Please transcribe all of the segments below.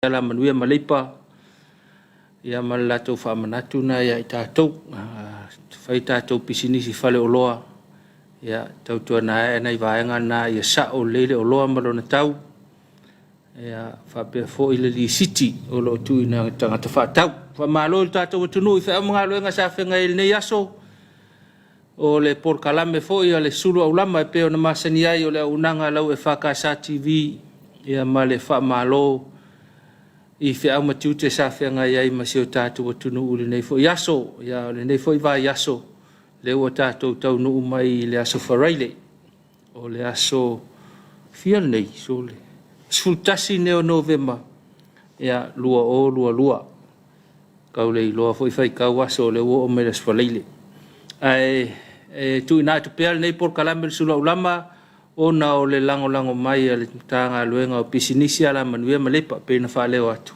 ala manuia malipa ia malato fa manatu na ia tatou fai tatou pisinisi fale oloa ia tautua na nai vaenga na ia sa o lele oloa malona tau ia fa pe fo ile li city o lo tu ina tanga fa tau fa malo tatou tunu fa mga loenga sa fe ngai ne yaso o le por kalame fo ia le sulu au lama pe ona masani ai o le unanga lau e fa ka sa tv ia male fa malo i fe au matiu te sa fe ngai ai masio tatou tunu ule nei fo yaso ia le nei fo va yaso le o tatou tau no mai le aso faraile o le aso fiel nei so le sultasi neo november ia lua kau le loa foi fai kau aso le o me le faraile ai tu ina tu pel nei por kalame sula ulama ona o le lango mai le tanga luenga o pisinisi ala manuia malepa pe na fa leo atu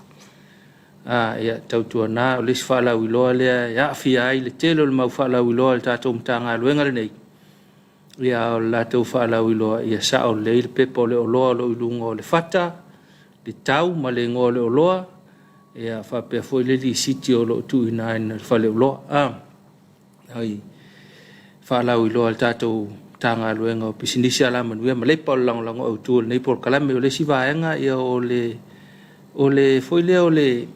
ia tautua na o le fa la wiloa le ya fia ai le telo le mau fa la wiloa le tatou tanga luenga le nei ia la tau fa la wiloa ia sa o le pepo le oloa lo ilungo le fata le tau ma le ngo le oloa ia fa pe foi le di sitio lo tu ina fa le oloa ai fa la wiloa le tatou tanga luenga o pisinisi ala manuia malepa o lango au tu nei por kalame o le sivaenga ia o le foi le o le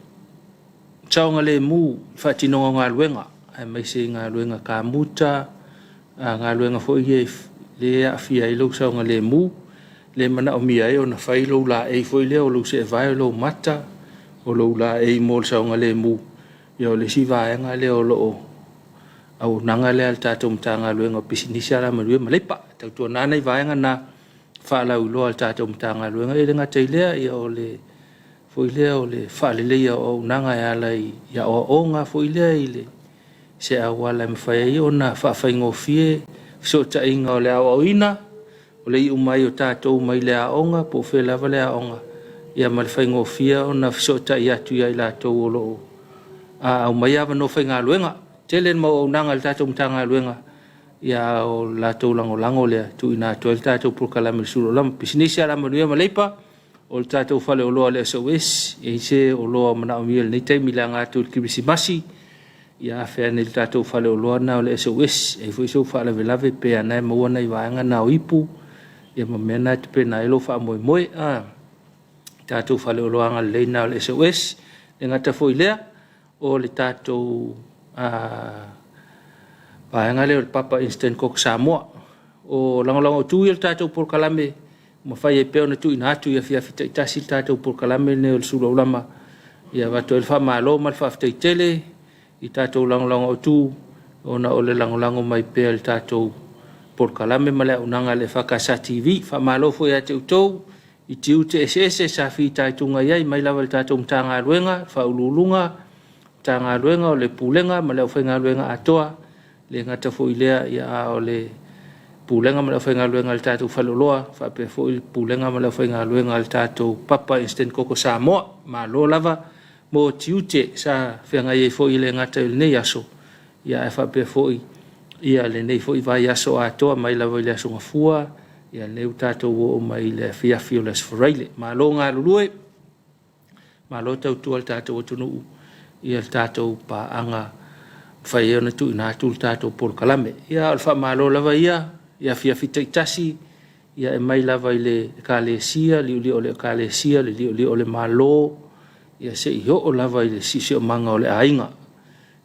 chaunga le mu fa tino nga luenga ai mai se nga luenga ka muta nga luenga foi le afia i lo chaunga le mu le mana o mia o na fai lo la e foi le o lo se vai lo mata o lo la e mo chaunga le mu ia o le sivaenga le o lo au nanga le alta to mtanga luenga pisinisi ala manuia malepa tautua na nei vaenga na fa la ulo alta to mtanga luenga e nga teilea ia o le foi le o le fa le ia o nanga ya lai ya o onga foi le ile se awala mfai ona fa fa ngofie so ta inga o le o ina o le umai o tato mai le onga po fe la vale onga ia mal fa ngofie ona so ta ya tu ya la to lo a mai ava no fa nga luenga telen mo nanga le tatou tanga luenga ia o la tau lango le tu ina to le tatou por kalame sulo lam pisinisi ala manuia malepa o le tatou fale o loa le SOS e se o loa mana o miel nei taimi la ngatu le kirisimasi ia fea nei le tatou fale o loa na o le SOS e foi so fa lave pe ana mo na iwanga na o ipu ia mamena te pe na elo fa moe tatou fale o loa nga le na o le SOS e ngata foi lea o le tatou paenga le papa instant cook Samoa o lango tu il tatou por kalame ma fai e pe ona tu ina tu ia fia fita itasi tatou por kalame ne o sula ulama ia va to el fa malo mal fa fita tele i tatou lango tu ona o le lango mai pe el tatou por kalame ma le unanga le fa ka sa TV fa malo fo ia te utou i tiu te ss sa fita tunga ia mai la tatou tanga luenga fa ululunga tanga luenga o le pulenga ma le ofenga luenga atoa le ngata fo ilea ia o le pulenga ma le ofenga luenga le tatou faloloa fa pe fo il pulenga ma le ofenga luenga le tatou papa instant koko Samoa ma lo lava mo tiute sa fenga ye fo ile ngata il nei aso ia fa pe fo ia le nei fo i vai aso atoa mai lava ile aso ngafua ia le tatou o mai le fia fioles foraile ma lo nga lulue ma lo tau al tatou tunu ia tatou pa anga fai ona tu ina tu tatou por kalame ia alfa malo lava ia fia fita itasi ia e mai lava ile kalesia li ole kalesia li ole malo ia se i o lava ile sisi o manga ole ainga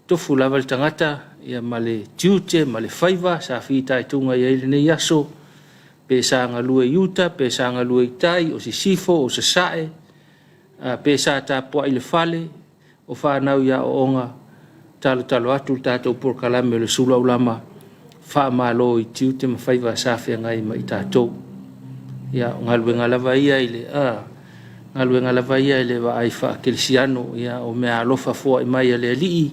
tofu lava le tangata ia male tiute male faiva sa fita itunga ia ile ne yaso pe sanga lue yuta pe sanga lue tai o sifo o sae pe sa ta po ile fale o fa nau ya onga talo atu tatou por kalame le sula ulama fa malo i tiute ma faiva safi ngai ma tatou ya ngalwenga lava ia ile ngalwenga lava ia ile va ai fa kelsiano ya o me alofa fo i mai le li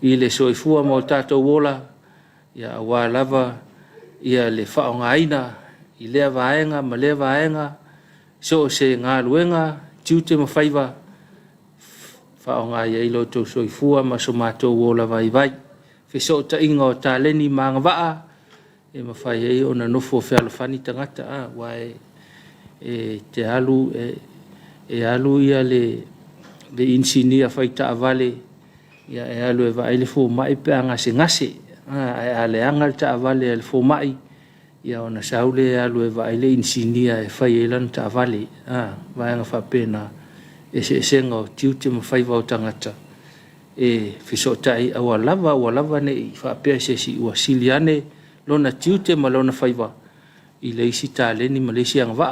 ile soifua mo tatou wola ya wa lava ia le fa ngaina ile vaenga ma le vaenga so se ngalwenga tiute ma faiva fa nga ia ilo to soifua ma so mato wola vai fe so ta ingo ta leni manga va e ma fai e ona no fo fe alfani tangata wa e te alu ia le le insinia faita avale ia e alu e vai le fo mai pe anga se ngase ale anga ta avale le fo mai ia ona saule alu e vai le insinia e fai elan ta avale vai anga fa pena e se sengo tiuti mo fai va tangata e fisotai au lava ne fa pe se si o siliane lona tiuti ma lona fai va i le isi tale ni Malaysia nga va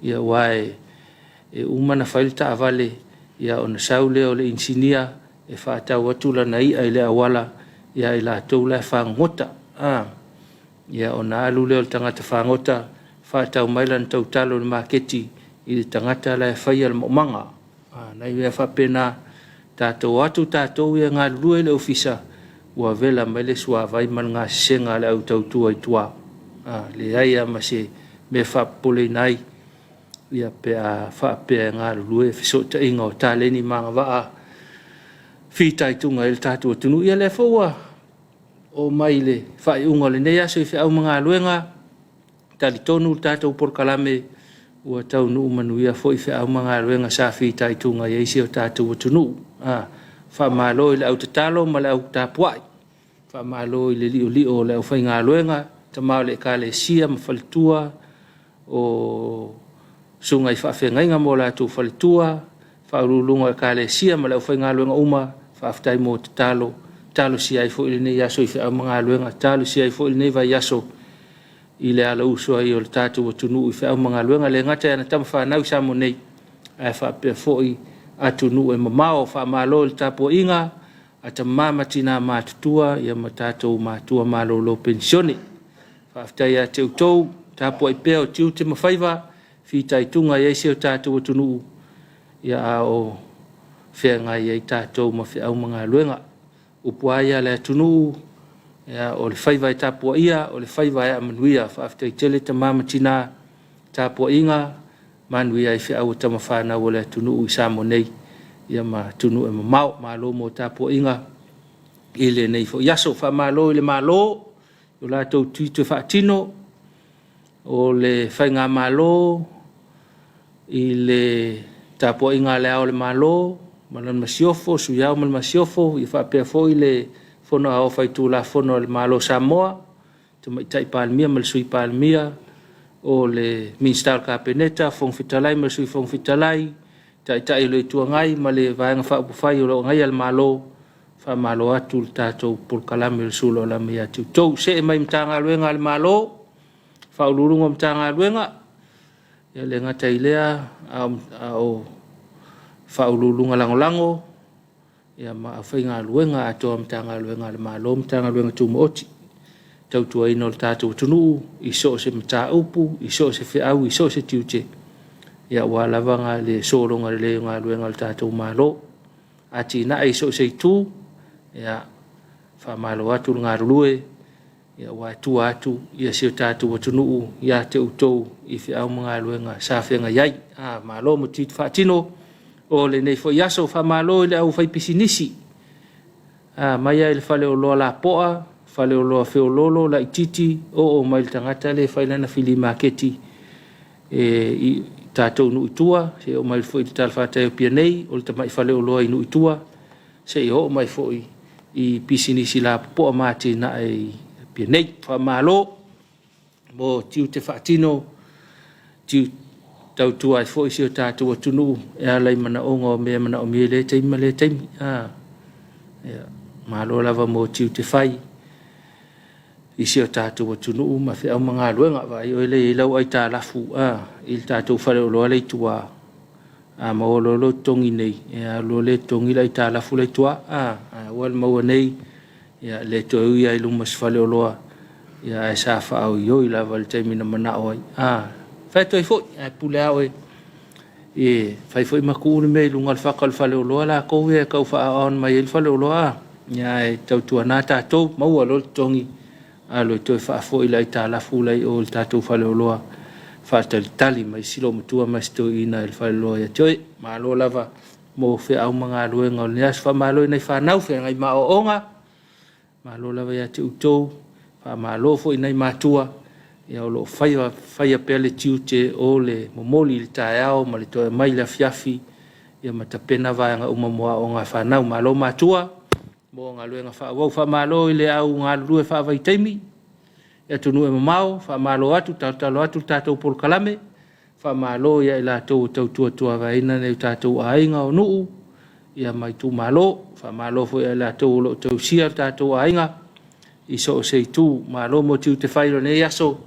ia wai e umana fai ta avale ia ona saule o le insinia e whaatau atu lana i ai le awala ia i la tau le whangota ia o na alu leo le tangata whangota whaatau mailan tau talo le maketi i le tangata le whaia le momanga na i wea whapena tātou atu tātou ia ngā lue le ofisa ua vela mai le sua vai man ngā senga le au tau tua i tua le aia ma se me whapole nai ia pe a whapea ngā lue fisota inga o tāleni manga waa fitai tunga il tātua tunu ia le fōua o mai le whai unga le nei aso i whiau mga luenga tali tonu tātou porkalame ua tau nuu manuia fo i whiau mga luenga sa fitai tunga i eisi o tātua tunu wha malo i le au tatalo ma le au tāpuai wha malo i le lio le au whai ngā luenga ta mao le ka le sia ma whalitua o sunga i whawhenga inga mo la tu whalitua whaurulunga ka le sia ma le au whai ngā luenga uma whaftai mo te talo si ai fo ili nei aso i whia mga luenga, talo si ai fo ili nei vai aso i le ala usua i o le tātou o tunu i whia mga luenga le ngata ana tama whanau sa mo nei ai whapea fo i atunu e mamao whamalo le tapo inga a ta mamatina mātutua ia ma tātou mātua malolo pensione whaftai a te utou tapo i peo tiu te mawhaiva whitai tunga i eisi o tātou o tunu ia a o whenga i ei tātou ma whiau mga luenga. Upuaia le tunu ia o le whaiva i tāpua ia, o le whaiva i amanuia, whaaftai tele ta mamatina tāpua inga, manuia i whiau tama whanau o le tunu i samo nei, ia ma tunu e mamau, malo mo tāpua inga, i le nei fo yaso, wha malo i le malo, o la tau tuitue whaatino, o le whainga malo, i le tāpua inga le au le malo, malan masiofo suyau mal masiofo i fa pe foi le fono a fai tu la fono le malo Samoa te mai tai palmia mal sui palmia o le minstal ka peneta fong fitalai mal sui fong fitalai tai le tu ngai male va fa fai o ngai al malo fa malo atu tato por kalamil sulo la mia tu to se mai mtanga luenga al malo fa ulurungo mtanga luenga ya le ngata ilea o whaululunga lango ia ma whainga luenga atoa mtanga luenga le malo mtanga luenga tumu oti tautua ino le tātou tunu i so se mta upu i so se whiau i so se tiute ia walavanga le soronga le leonga luenga le tātou malo ati na i so se tu ia wha malo atu ngā rulue ia watu atu ia se tātou tunu ia te utou i whiau mga luenga sa whenga iai malo mo tit whaatino o le nei fo yaso fa malo le au fai pisinisi mai ai le fale o lo la poa fale o lo fe o lolo la ititi o mai tangata le fai lana fili maketi i tatou nu itua se o mai fo i tal fata e pia nei o le mai fale o lo i nu itua se o mai fo i pisinisi la poa mati na e pia nei fa malo mo tiu te fatino tiu tau tua fo isi o tātou atunu e alai mana onga o mea mana o mea le taimi malo lava mo tiu te whai isi o tātou atunu ma whiau mga luenga vai o ele i lau ai tā lafu il tātou whare o loa lei tua ma o lo tongi nei e lo le tongi lai tā lafu lei tua wal maua nei le to ia i lumas whare o loa e sa whaau i oi lava le taimi na mana o ai fai toi foi pule au e fai foi maku ni me lunga fa kal fale lo la ko e ka fa on mai el fale lo ya e tau tu na ta to mau lo tongi a lo to fa foi la ta la fu lai o ta to fale lo fa tali mai silo mutua mai sto ina el fale lo ya toi ma lo lava mo fe au manga lo ngol ya fa ma lo nei fa nau fe ngai ma o onga ma lo lava ya tu to fa ma lo foi nei matua ia o lo whaia pele tiute o le momoli le taeao ma le toe mai la fiafi ia matapena vaenga umamoa o ngā whanau malo matua mo ngā luenga whaawau whamalo i le au ngā lue whaavaitaimi ia tunu e mamao whamalo atu tautalo atu tātou polkalame whamalo ia i lātou tautua tua vaina nei tātou ainga o nuu ia mai tu malo whamalo fo ia lātou lo tausia tātou ainga i so o seitu malo mo tiu te whairo nei aso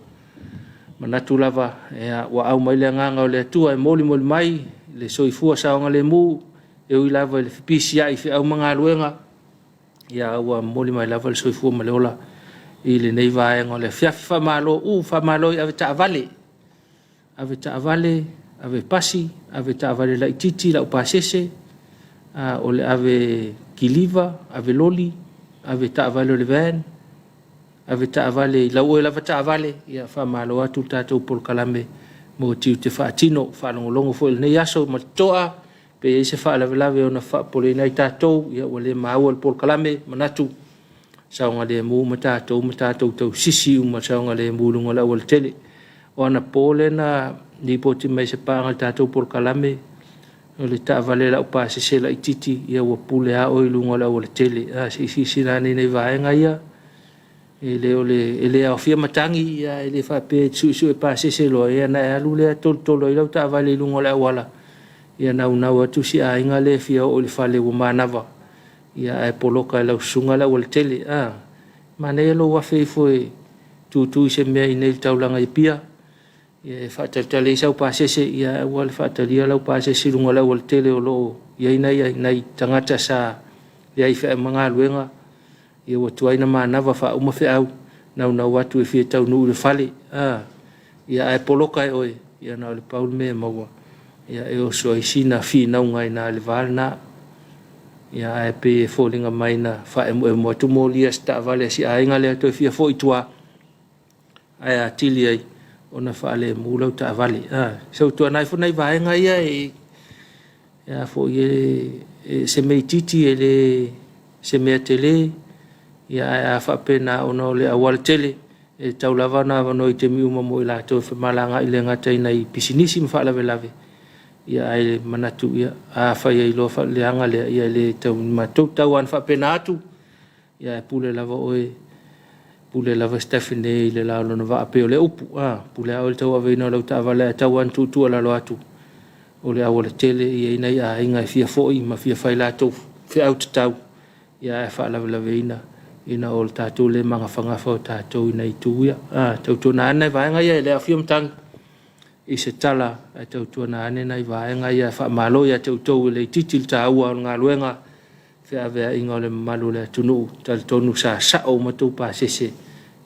manatu lava ia wa au mai le nganga o le atua e moli mai le soifua saonga le mu e ui lava le fipisi ai fi au mga luenga ia ua moli mai lava le soifua ma le ola i le nei vaenga o le fiafi whamalo whamalo i ave taavale ave pasi ave taavale la ititi la upasese o le ave kiliva ave loli ave taavale o le van ave taavale la ue lava taavale ia whamalo atu tātou polkalame mo tiu te whaatino, whalongolongo fo il nei aso ma toa, pe e se whaalavelave o na whaapole nei tātou, ia wale maua al polkalame, manatu, saonga le mu ma tātou tau sisi uma saonga le mu lunga la wale tele. O ana pole na ni poti mai se pāngal tātou polkalame, o le taavale la upa se se la ititi, ia wapule a oi lunga la wale tele, si nani nei vaenga ia, ele o fia matangi ia ele fa pe su e pa se lo ia na alu le tolo i lau ta vale lungo la wala ia na una wa tu si a inga le fia o le fale o manava ia e poloka la sunga la wal tele mane lo wa fe foi tu se me nei taulanga i pia ia fa tale sa pa se ia wal fa tale la pa se lungo la wal tele o lo ia nei tangata sa ia i fa manga luenga ia watu aina manava fa uma fe au na watu e fie tau nu le fale ia e poloka e oe ia na le paul me maua ia e o so i sina fi na ngai na le valna ia e pe folinga mai na fa e mo tu mo lia sta vale si ainga le to fie fo itua ai atili ai ona fa le mulo ta vale so tu nai fo nai vaenga ia ia fo ye se me titi ele se me tele ia fa pena ono le awal tele e taulava na no i te mi uma mo ila to fe malanga ile ngata ina i pisinisi mfa lave ia ai manatu ia fa ia lo fa le anga le ia le tau matu tauan fa pena atu ia pule lava Stephanie le la no va pe le upu pule au tau ave no lo tava le tauan tu la lo atu o le awal tele ia ina ia inga fia foi ma fia fai la to fe au tau ia fa lave ina ina ol tātou le mga whangafa o tātou ina i tūia. Tātou na anai vaenga ia le awhiam tang i se tala a tātou na anai vaenga ia whaamalo ia tātou le titil tā ua o ngā luenga whea vea inga o le malu le tunu tal tonu sa sao matou pāsese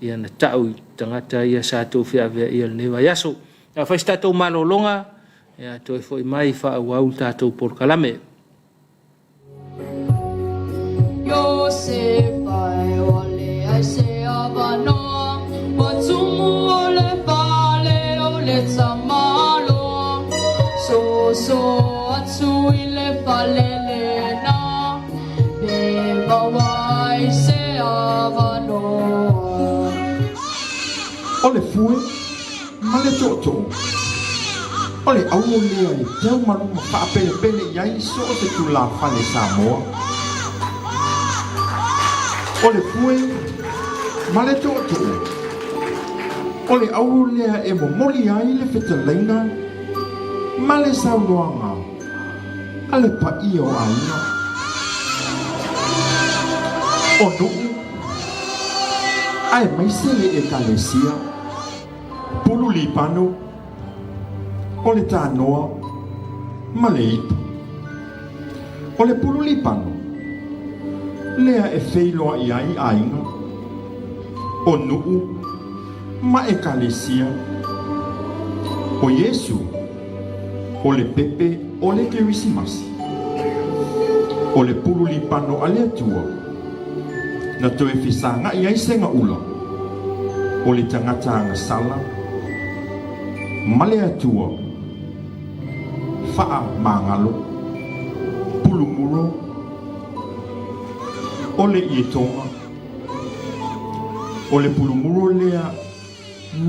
ia na tau i tangata ia sa tau whea vea ia le newa yaso. A whaisi tātou malo longa ia toi fo i mai wha au tātou porkalame. Joseph ole ai se avano Watsumu ole fale ole tamalo So atsu ile fale lena Beba wai se avano Ole fue male toto Ole au le ai tau malu ma fa pele yai so te tu la fale Samoa Ole fue male toto Ole au lea e mo moli ai le fetalenga male sauloanga ale pa io aina o no ai mai sele e kalesia pulu lipano ole tanoa male ipu ole pulu lipano lea e feiloa i ai ainga o nuu ma e kalesia o Yesu o le pepe o le kerisimasi o le pulu lipano ale atua na to e fisanga i ai senga ula o le tangata anga sala ma le atua faa mangalo pulu muro o le ietonga o le pulumuro lea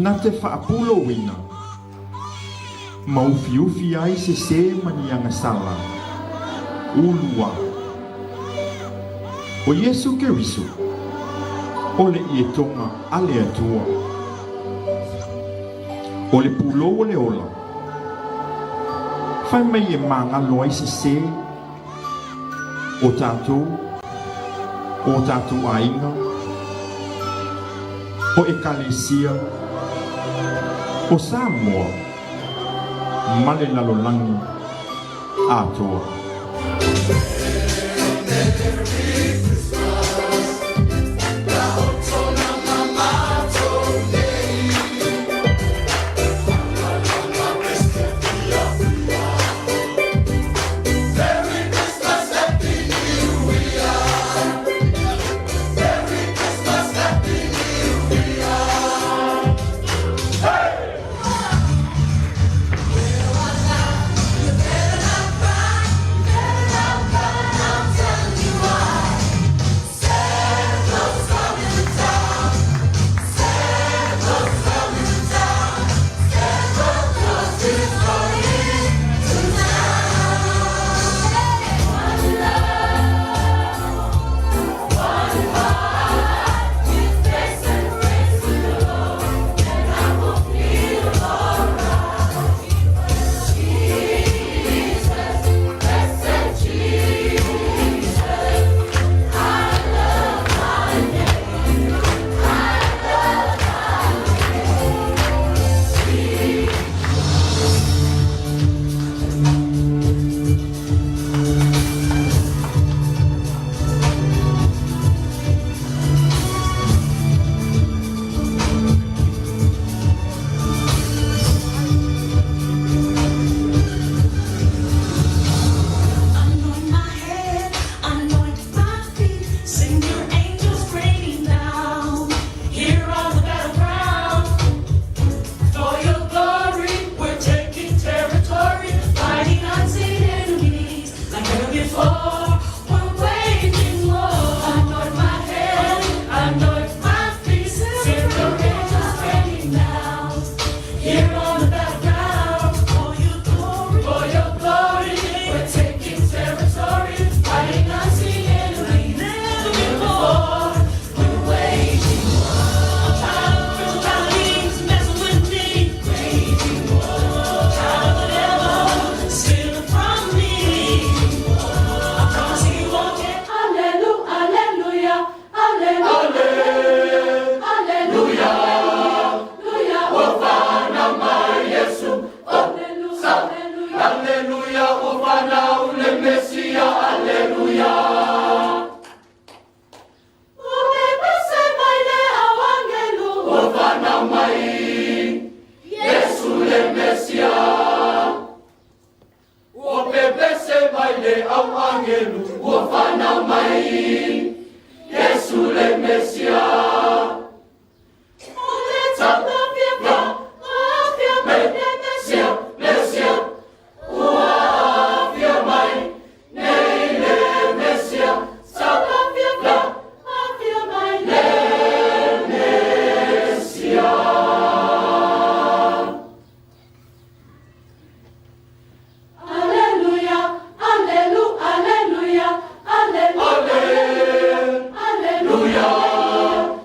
na te whaapulo wina maufiufi ai se manianga sala ulua o Yesu Keriso o le ietonga ale atua o le pulo o le ola fai mai e mangalo ai se o tātou ainga o ekalesia o Samoa ma le lalolangi atoa. Alleluia.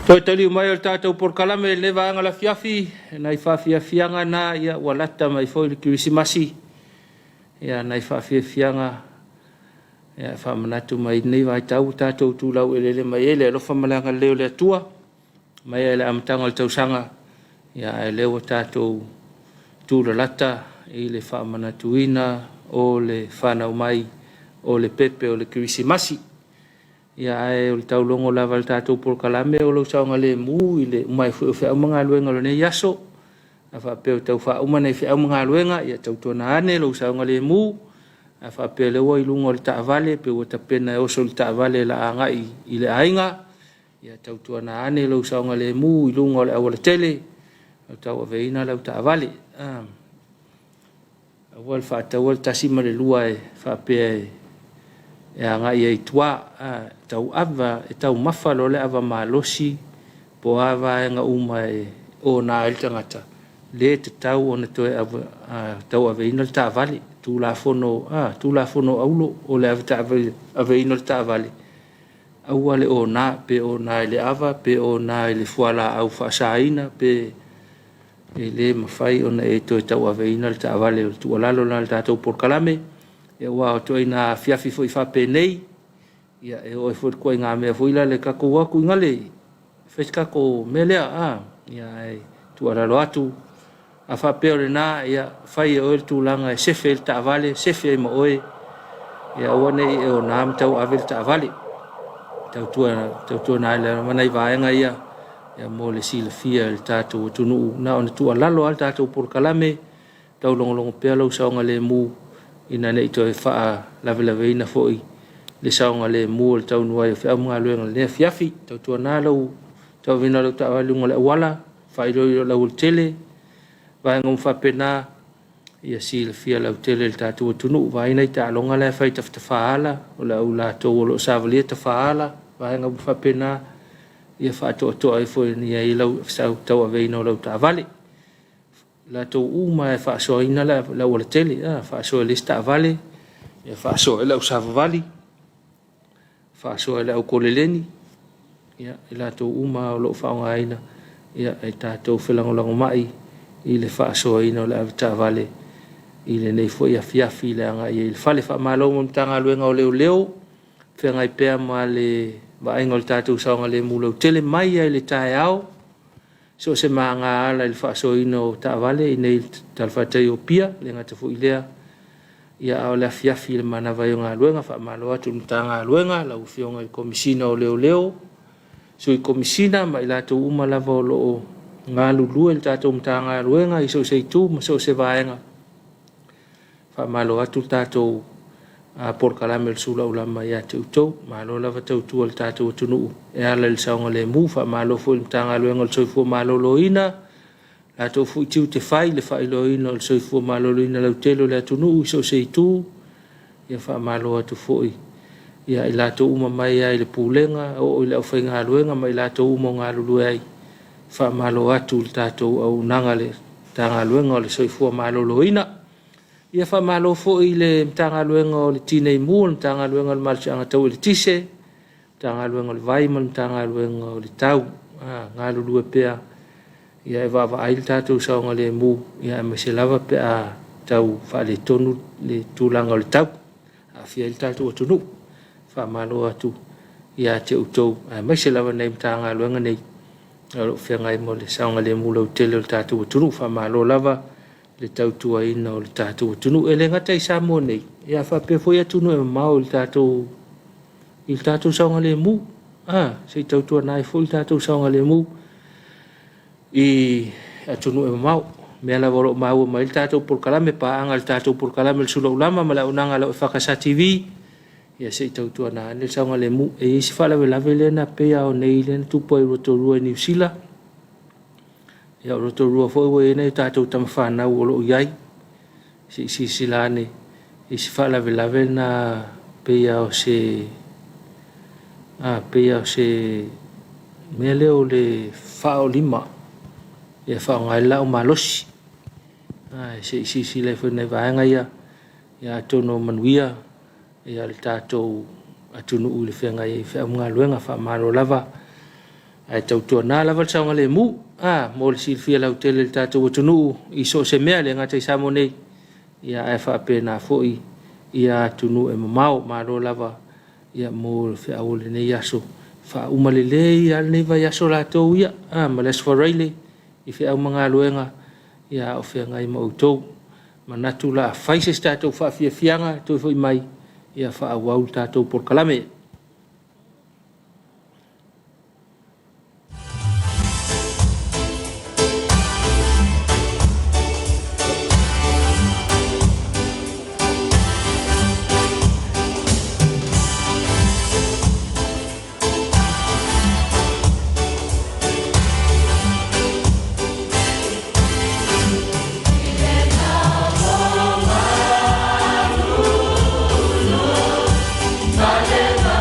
Toi tali mai o tātou porkalame le vaanga la fiafi, nai whawhiawhianga na ia walata mai fo i kirisimasi. Ia nai whawhiawhianga, ia whamanatu mai nei vai tau tātou tūlau elele mai ele alofa malanga leo le atua, mai ele amatanga o tausanga, ia e leo tātou tūlalata i le whamanatuina o le whanau mai o le pepe o le kirisimasi. Ia e o le taulongo lava le tātou porkalame o lau saunga le mu i le umai fu whea umanga luenga lo ne yaso. A whapeo tau wha umane whea umanga luenga ia tau tona ane lau saunga le mu. A whapeo le ua i lungo le taavale pe ua tapena e oso le taavale la anga i le ainga. Ia tau tona ane lau saunga le mu i lungo le awala tele. Lau tau aveina lau taavale. Awal whaatau al tasima le lua e whapea e anga ia i tua tau ava e tau mawhalo le ava malosi po ava e nga uma e o nā el tangata le te tau o na toe tau ave ina le taavale tū la fono aulo o le ave ina le taavale aua le o nā pe o nā le ava pe o nā le fuala au whaasaina pe e le mawhai o na e toe tau ave ina le taavale o tu alalo na le tātou porkalame ia ua o toi nā fiafi fo i whape nei, ia e o e fo koe ngā mea fo ila le kako waku ingale, whais kako melea, ia e tu aralo atu, a whape o le nā, ia whai e oe tūlanga e sefe il taavale, sefe e ma oe, ia wane e o nām tau ave il taavale, tau tua nā ila manai vaenga ia mo le sila fia il tātou tunu, na ona tu alalo al tātou porkalame, tau longolongo pea lau saonga le mu, ina nei toi faa lave ina foi le saunga le mu le tau nuai fe amunga luenga le fiafi tau tua nā lau tau vina lau tau alunga le wala fai roi lau tele vai ngam fa pena ia si le fia lau tele le tatu tunu vai nei ta longa le fai tafta faala o la ula to lo savali ta faala vai ngam fa pena ia fa to ai foi ni ai lau sau tau aveina lau ta vale la to uma e fa so ina la wala tele fa so le sta vale e fa so la usava vale fa so la koleleni ya la to uma lo fa ngaina ya e ta to felango mai i le fa so ina la ta vale i le nei foi a fiafi le nga i le fale fa malo mo tanga luenga o leo fe ngai pe ma le va engol ta to so nga le mulo tele mai le tai ao so se manga ala il fa so ino ta vale nei tal fa te opia le ngata fu ilea ia o la fiafi le mana vai nga luenga fa malo atu tanga luenga la ufionga il komisina o leo so i komisina mai la to uma la volo nga lulu el tato tanga luenga i so se tu so se vaenga fa malo atu tato a porkalame el sula ulama ya tuto malo lava tutu el tato tunu e ala el saunga le mufa malo fu tanga luenga el soifu malo loina la to fu tiu te fai le fai loina el soifu malo loina le telo le tunu so se tu ya fa malo atu foi ya ila to uma mai ya le pulenga o ile fa nga luenga mai la to uma nga lulu ai fa malo atu el tato au nangale tanga luenga le soifu malo loina ia fa malo fo ile tanga luenga o le tinei mu tanga luenga o malcha anga tau le tise tanga luenga o vai mal tanga luenga o le tau nga lulu pea ia e va ai tatu sa nga le mu ia me se lava pea tau fa le tonu le tulanga o le tau a fia il tatu o tunu fa malo atu ia te utou me se lava nei tanga luenga nei o fia ngai mo le sa nga le mu lo tele o tatu o tunu fa malo lava le tau tua ina o le tātou tunu e le ngata i sa mo nei ia fa pe foi tunu e mau le tātou saunga le mu se tau tua nai foi le tātou saunga le mu i tunu e mau mea la volo mau mai le tātou porkalame pa anga le tātou porkalame le sula ulama ma la unanga la whakasa TV ia se tau tua na le saunga le mu e isi whala lave le na pea o nei le na tupo i roto rua i New Zealand ia roto rua foi we nei tātou tamawhana u olo iai si lane i si wha lave na peia o se mea leo le whao lima ia whao ngai lau malosi si le foi nei vaenga ia tono manuia ia le tātou atunu u le whenga i wha mga luenga wha maro lava ai tautua nā lava le saunga le mu mo le silfia lau tele le tātou atunu i so se mea le ngata i samo nei ia e whaapena fo'i ia tunu e mamau maro lava ia mo le whea o le nei aso wha umalele ia le nei vai aso la tau ia ma le swareile i whea umanga luenga ia o whea ngai ma utou manatu la whaise tātou wha fia fianga tui fo i mai ia wha awau tātou por kalame. Bye.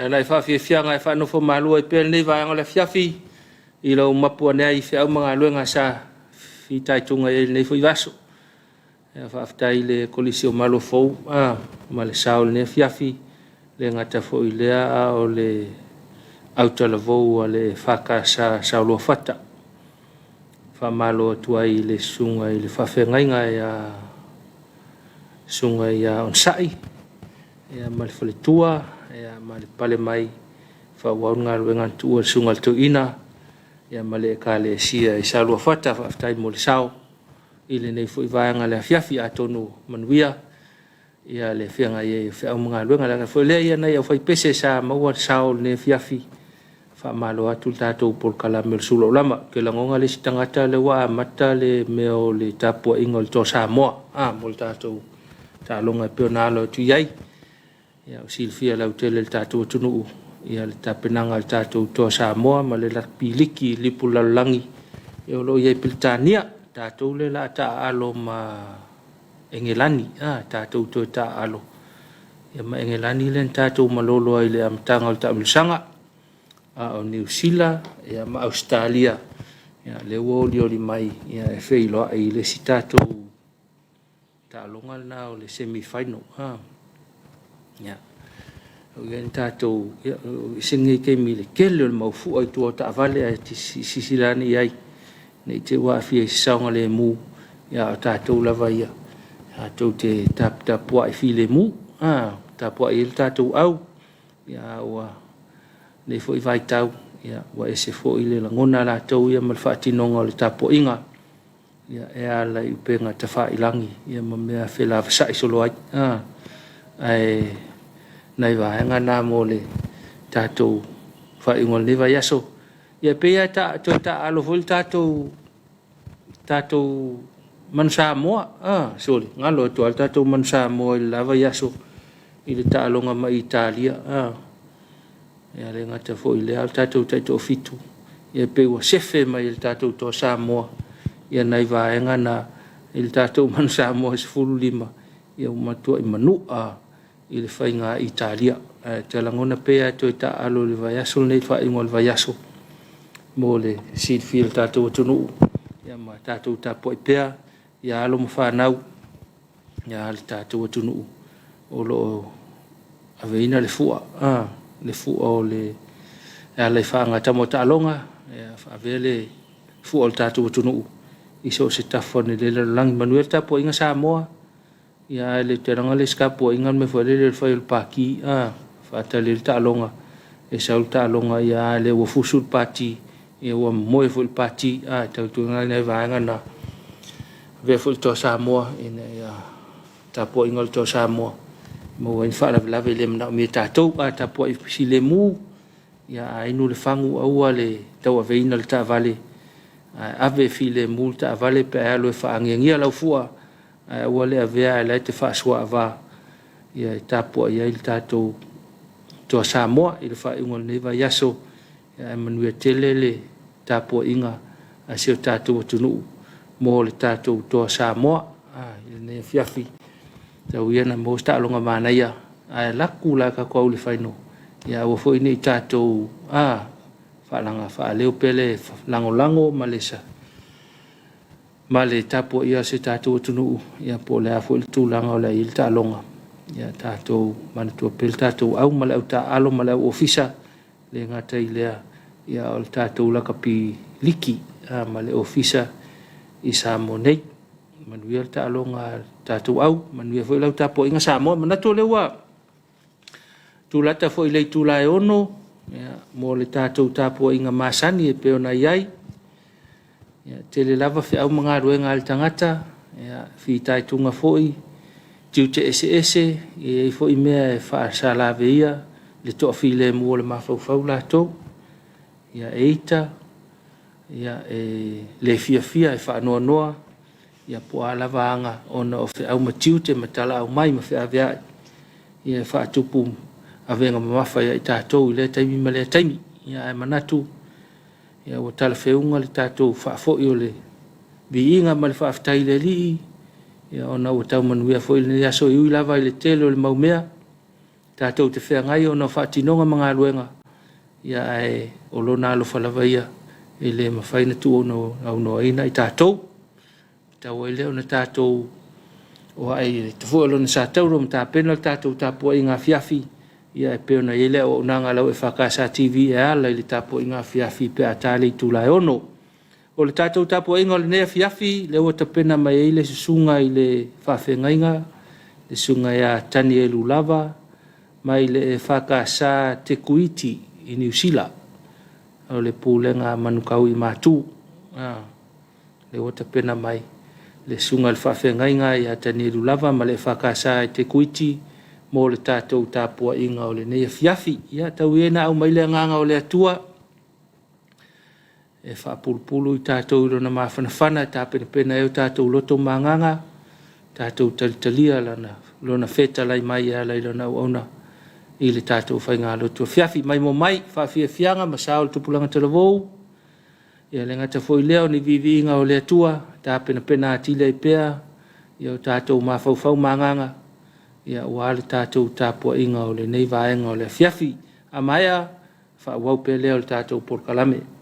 lai whawhiawhianga e whanofo malua I pēl nei vāanga le fiafi I lau mapua nea I whiau mga luenga sa fi taitunga e nei fui vaso. E whawhitai le kolisi o malo fau, ma le sao le nea fiafi, le ngata fo I lea o le autala vau a le whaka sa sauloa whata. Whamalo atua I le sunga I le whawhengainga ia sunga ia onsai, ia ma le whaletua, ia ma le pale mai, whawaunga luenga tua sunga le tuina, ia ma le ka le sia I sauloa whata, whawhitai mo le sao, I le nei fo I vāanga le fiafi a tonu manuia, ia le whianga I whiau mga luenga, la fo lea ia nei au whai pese sa maua sao le fiafi, whamalo atu tātou polkala me le sulo lama, ke langonga le si tangata le waa mata le meo le tapua ingo le tō Samoa, mo le tātou tālonga peo nālo tu iai, ia o silfia lau tele le tātou tunuu, ia le tapenanga le tātou tō Samoa, ma le lakpiliki lipu lalangi, ia o lo iai piltania, tātou le la ta alo ma engelani, tātou tō ta alo, ia ma engelani le tātou malolo ai le amatanga o le taamilusanga, o New Zealand, ia ma Australia, ia le woli o li mai, ia e wheiloa I le si tātou tālonga na o le semi-final, ia. O ia ni tātou, ia, singi kei mi le kele o le maufu ai tua ta avale ai ti sisilani ai, nei te wafia I saunga le mu, ia o tātou lava ia, tātou te tapua I fi le mu, tapua I le tātou au, ia ua, nei fo I vai tau, ia, wa ese fo I le langona la tau ia mal whaatinonga o le tapo inga, ia e ala I upenga te whailangi, ia ma mea whela whasai solo ai, ai, nei wahenga nā mo le tātou whaingon le vai aso, ia pēia ta alo fo le tātou man Samoa, sorry, ngalo atu al tātou man Samoa I lava yaso, I le ta alonga ma Italia, ia le ngata fo I le al tātou taito fitu, ia peua sefe mai I le tātou tō Samoa, ia nei vaenga na I le tātou man Samoa se fulu lima, ia umatua I manua I le whainga Italia, te langona pēa to I ta alo le vaiaso, nei whaingo le vaiaso, mo le seed field tātou atunu, ia ma tātou tāpoi pēa, ia alo ma whanau, ia le tātou atunu, o lo aveina le fua, le fua o le le whaangata mo tālonga, whaavele fua o le tātou atunu, iso se tafone le langi manuel tāpua inga Samoa, ia le teranga le skapua inga me whare le whai le pāki, whaatale le tālonga, e sau le tālonga ia le wafusu le pāti, ia ua moe fu le pāti, tautunga nei vaenga na vefu le tō Samoa, ina ia tāpua inga le tō Samoa, mo en fala lave le mna mi tātou tāpua I si le mu ia ainu le fangu aua le tau aveina le tāvale ave fi le mu tāvale pe alo e whaangengia lau fua ua le avea e lai te whaasua ava ia tāpua ia I tātou tō Samoa I le whaingon neva yaso ia manuia tele le tāpua inga a seo tātou atunu mo le tātou tō Samoa I le ne fiafi tau ia na mo sta longa mana ia ai laku la ka ko le faino ia o foi ni tātou falanga fa leo pele lango malesa male tapo ia se tātou tunu ia po le afo tu langa la il ta longa ia tātou man tu pel tātou au mala au ta alo mala ofisa le ngata ile ia o tātou la kapi liki male ofisa I Samonei manuia ta alonga tātou au manuia foi lau tapo inga Samoa manato lewa tulata foi le tula e ono mo le tātou tapo inga masani e peona iai tele lava fi au mga ruenga al tangata fi taitunga foi tiu te ese e foi mea e wha salave ia le toa fi le mua le mawhau la tau ia eita ia le fia e wha noa noa ia po ala vanga ona o fe au matiu te matala au mai ma fe avea ia fa tupu avenga mafa ia tātou le taimi ma le taimi ia manatu ia o tala feunga le tātou fa fo i le biinga ma le fa aftai le li ia ona o tau manuia fo i le aso i lava i le tele o le maumea tātou te whea ngai o na whaatinonga mga luenga ia ai o lona alo whalawai e le mawhaina tu o no aina i tātou. Tau e leo na tātou o ai te fua lona sa tauro ma tāpena tātou tāpua i ngā fiafi ia e peo na i leo o nanga lau e whakasa TV e ala i le tāpua i ngā fiafi pe a tāle i tūlai ono. O le tātou tāpua inga o le nea fiafi leo o tapena mai e le susunga i le whawhengainga le sunga ia tani e lulava mai le whakasa te kuiti i New Zealand o le pūlenga manukau i mātū le o tapena mai le sunga le whawhengainga i a tani e lulava ma le whakasa te kuiti mo le tātou tāpua inga o le nea fiafi ia tau ena au mai le nganga o le atua e whaapulupulu i tātou ilo na mawhanawhana tāpena e o tātou loto manganga tātou talitalia lona feta lai mai a lai lona uauna i le tātou whainga loto fiafi mai mo mai whawhiafianga ma sao le tupulanga talavou ia le ngata foi leo ni vivi inga o le atua tāpena atile i pea ia o tātou mawhauwhau manganga ia ua le tātou tāpua inga o le nei vaenga o le fiafi a maia whaawau pe leo le tātou porkalame.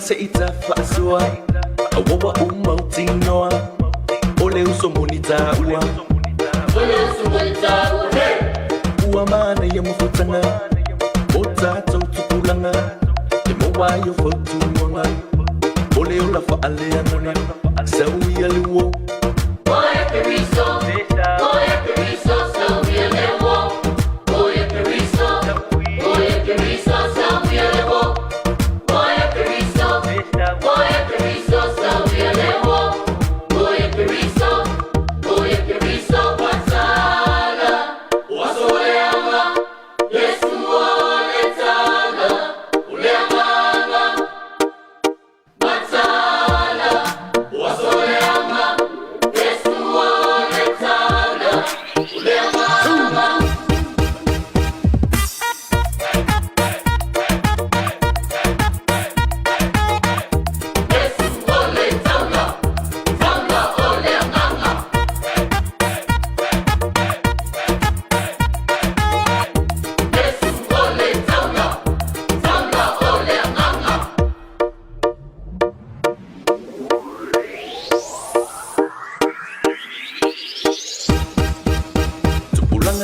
se ita fa'asua awawa umautinoa ole usomonita ua ole usomonita ua ua mana ya mufutanga ota tautukulanga e mowa yo fotuanga ole ola fa'aleana sawi aluo Oya Periso, sawi alewo. Oya Periso, sawi alewo. Oya Periso,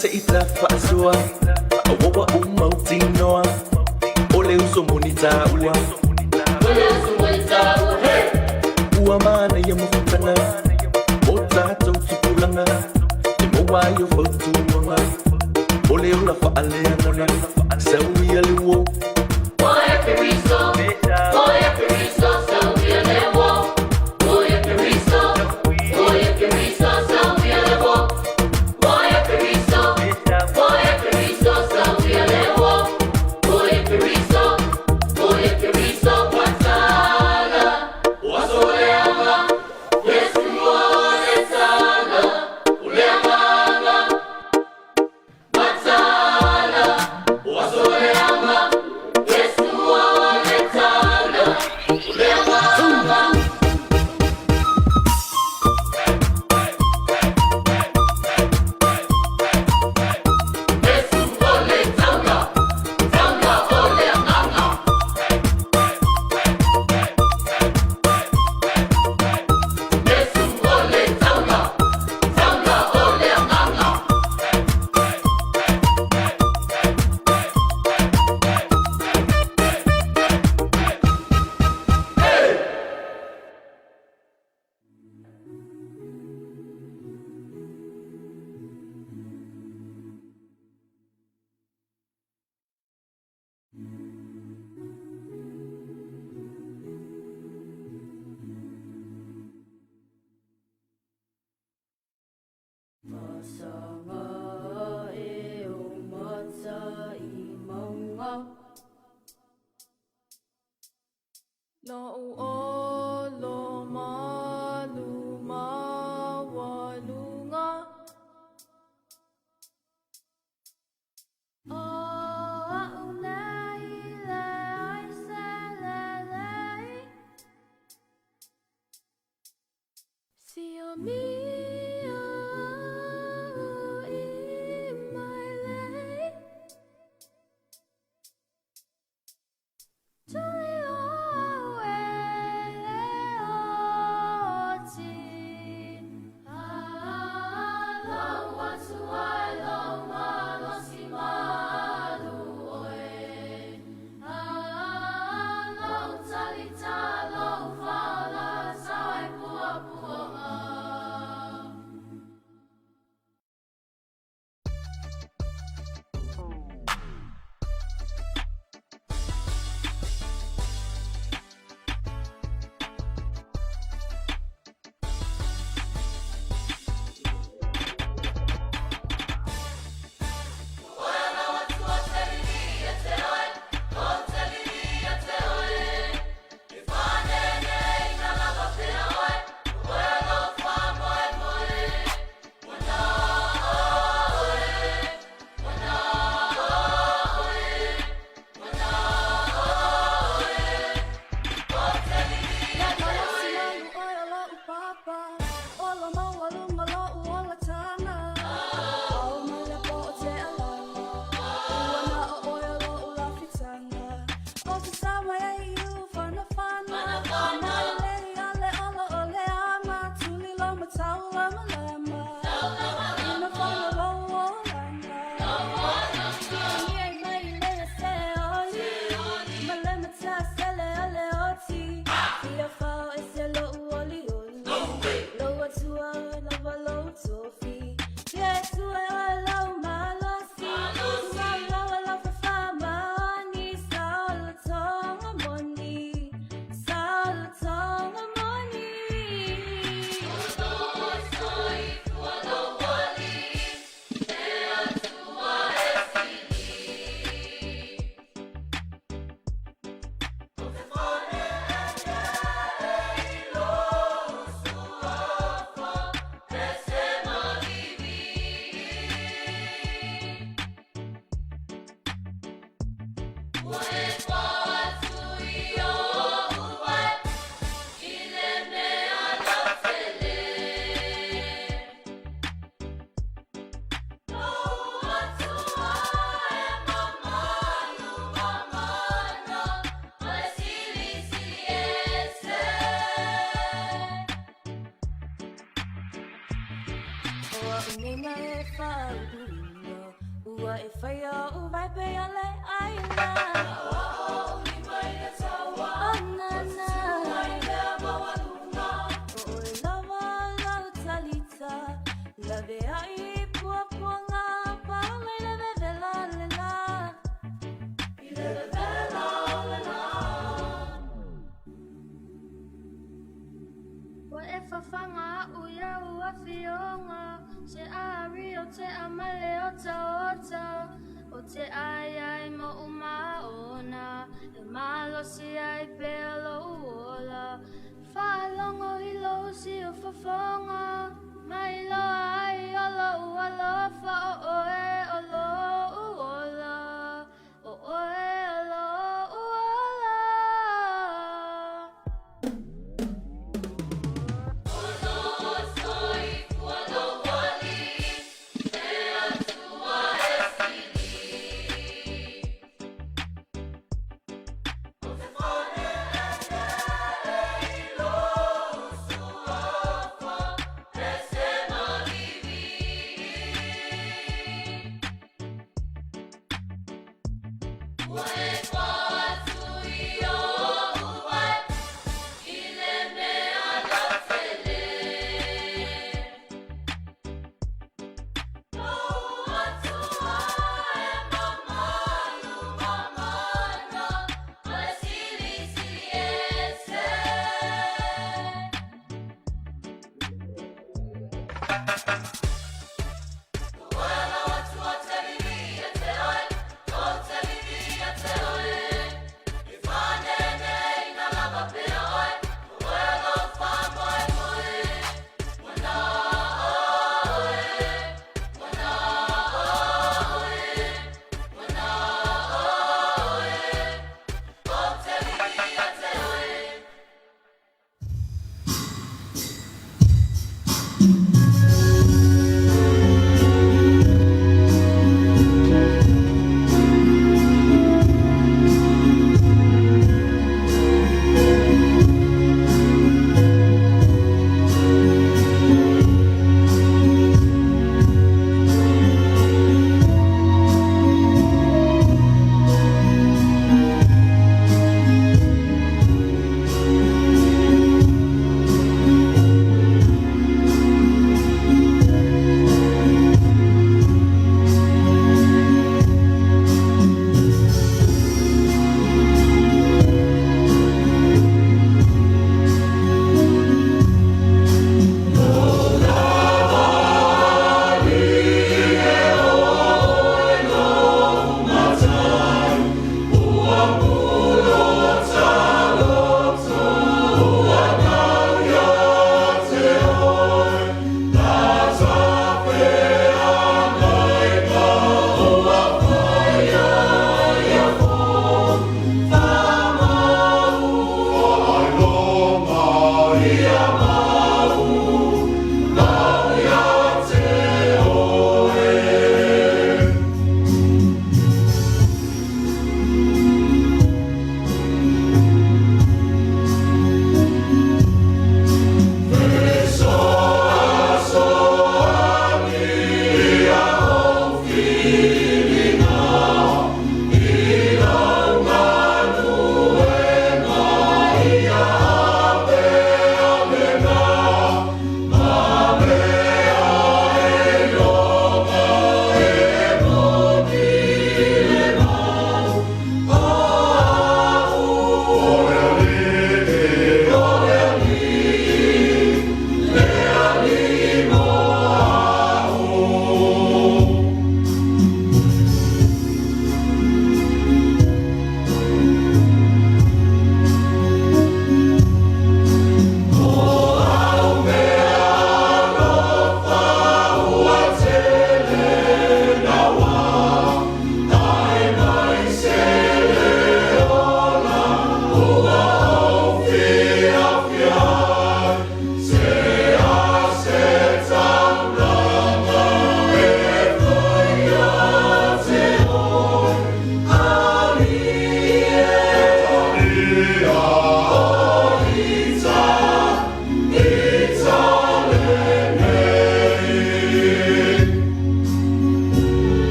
se ita fa'asua Awawa umautinoa Ole uso monita ua Ole uso monita ua hey Ua mana ya mufutana Mota tau tupulanga E moa yo fautu mama Ole ula fa'aleanana Saui aliwo Moya Piriso Moya Piriso Saui aliwo Moya Piriso Moya Piriso Saui aliwo Moya Piriso Moya Piriso Saui aliwo Moya Piriso Moya Piriso Patala Wasoleama Yesu ole sana Uleamanga Patala Wasoleama Yesu ole sana Uleamanga Yesu ole tanga Tanga ole anganga Yesu ole tanga Tanga ole anganga Masanga e o mata I maunga No o lo malu ma walunga O a unai le ai se le lei Si o mia I my lei Jolly o e le o ti Lo watu ai lo ma lo si malu oe Lo talita lo fala sai pua puanga Wa unenga e whauruina Fanga uya ua fionga se ari o te amale o taota o te ai mo uma ona e malo si ai pelo uola falongo i lo si o fafonga mai lo ai o lo uola fa o e o lo uola o e o lo uola.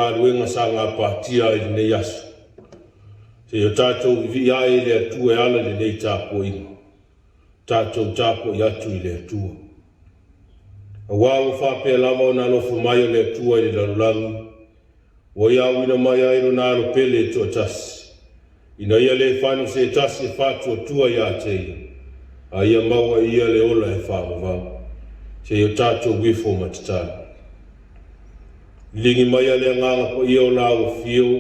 ngā ruenga sa ngā pātia i nei aso. Se o tātou vi ai le atua e ala le nei tāpo inga. Tātou tāpo i atu i le atua. A wāo whāpea lava o nā lofu mai o le atua i le larulangi. O ia wina mai ai no nā lo pele e tua tasi. Ina ia le whanu se tasi e whātua tua i a teia. A ia maua ia le ola e whāwawau. Se o tātou wifo matatala. Lingi mai ale nganga po ia o nā o fio.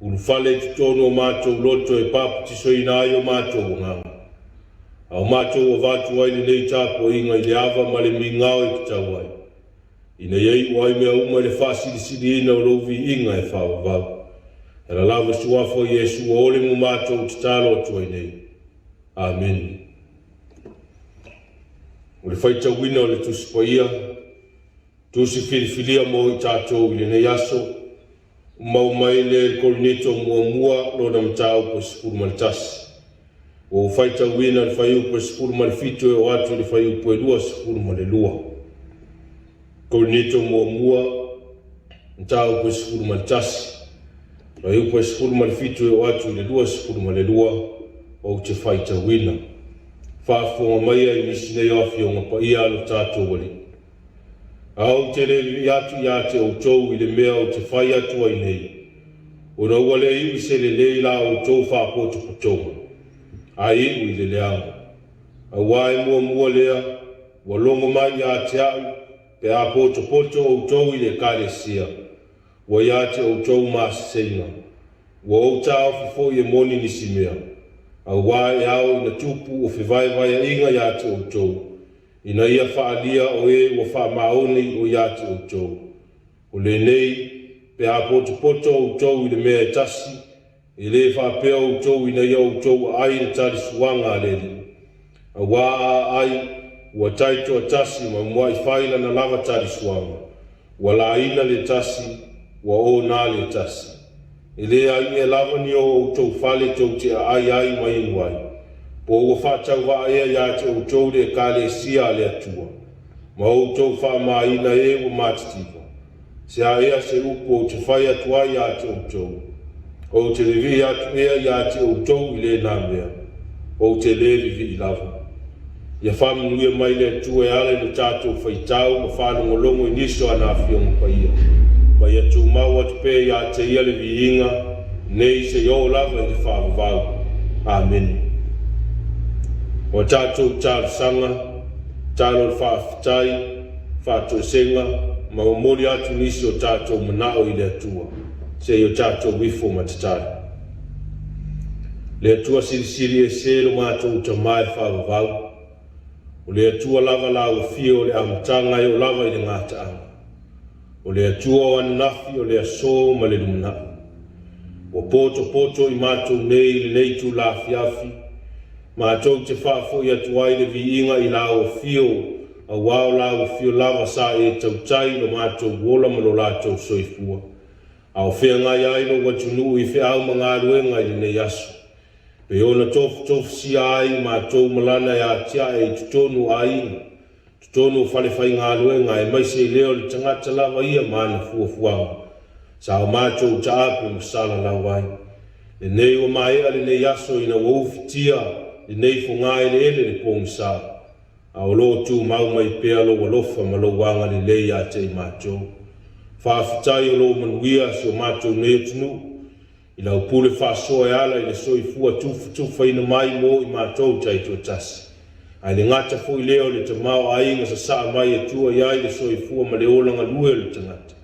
Ulu whale ki tono o mātou loto e papu tiso i nā i o mātou o nganga. Au mātou o vātu ai nei tāpo inga i le awa ma le mingao e ki tau ai. Ina iei o ai mea uma le whasirisiri ina o lovi inga e whawawau. E la lava suafo Iesu o ole mu mātou te tālo atu ai nei. Amen. O le whaita wina o le tusipa ia. Tusi filifilia mo i tātou i le nei aso. Mau mai le korinito mua lo na mtau po sifuru malitasi. O whaita wina le whaiu po sifuru malifito e o atu le whaiu po e lua sifuru malelua. Korinito mua mtau po sifuru malitasi. Whaiu po sifuru malifito e o atu le lua sifuru malelua o te whaita wina. Whaafonga mai ai nisi nei awhi o ngapa ia alo tātou wali. Au te rewi atu i ate o tau i le mea o te whai atu ai nei. O na ua le iwi se le leila o tau whaapoto putonga. A iwi i le leanga. A wae mua lea, wa longo mai i ate au, pe a poto o tau i le kare sia. Wa i ate o tau maasiseinga. Wa o tau fifo i e moni nisi mea. A wae au i na tupu o whiwai inga i ate o tau. Ina ia whaalia o e o wha maoni o iati o tau. O le nei, pe a poto o tau i le mea e tasi, i le whapea o tau ina ia o tau ai na tari suanga a leli. A wā a ai, ua taito a tasi ma mua i whaila na lava tari suanga. Ua la ina le tasi, ua o nā le tasi. I le ai e lava ni o tau whale tau te ai mai inuai. Po ua whātau wa ea ia te o tau le kāle sia le atua. Ma o tau wha maina e o mātitiva. Se a ea se upo o te whai atua ia te o tau. O te levi atu ea ia te o tau i le nā mea. O te le levi i lava. Ia whamunuia mai le atua e ale le tātou whaitau ma whanongolongo i niso ana whionga pa ia. Ma ia tū maua te pē ia te ia le vi inga. Nei se o lava i le whaavavau. Amen. O tātou tāru sanga, tāru whaafitai, whātou senga, ma o mori atu nisi o tātou manao i le atua, se o tātou wifo matatai. Le atua sirisiri e sero mātou tamai whaavavau, o le atua lava la o fio o le amatanga e o lava i le ngāta anga. O le atua o anafi o le aso ma le lumna. O poto i mātou nei le neitu la fiafi, ma tau te whaafo i atu ai le vi inga i la o fio, a wao la o fio lava sa e tau tai no mātou wola ma lo la tau soifua. A o whea ngai ai no watunu i whea au ma ngā ruenga i nei aso. Pe ona tofu si ai mātou malana e a tia e tutonu a inga. Tutonu whale whai ngā ruenga e mai se leo le tangata lava ia mana fuafuanga. Sa o mātou ta apu masala lau ai. Le nei o mai ale nei aso ina waufitia i nei whungai le ele le pōngsa. A o lo tū mau mai pēa lo walofa ma lo wanga le lei a te i mātou. Whaafitai o lo manuia si o mātou nei atunu. I lau pule whaasoa e ala i le soi fua tufa ina mai mo i mātou taito tasi. Ai le ngata fo i leo le te mau a inga sa saa mai e tua i ai le soi fua ma le olanga lue le tangata.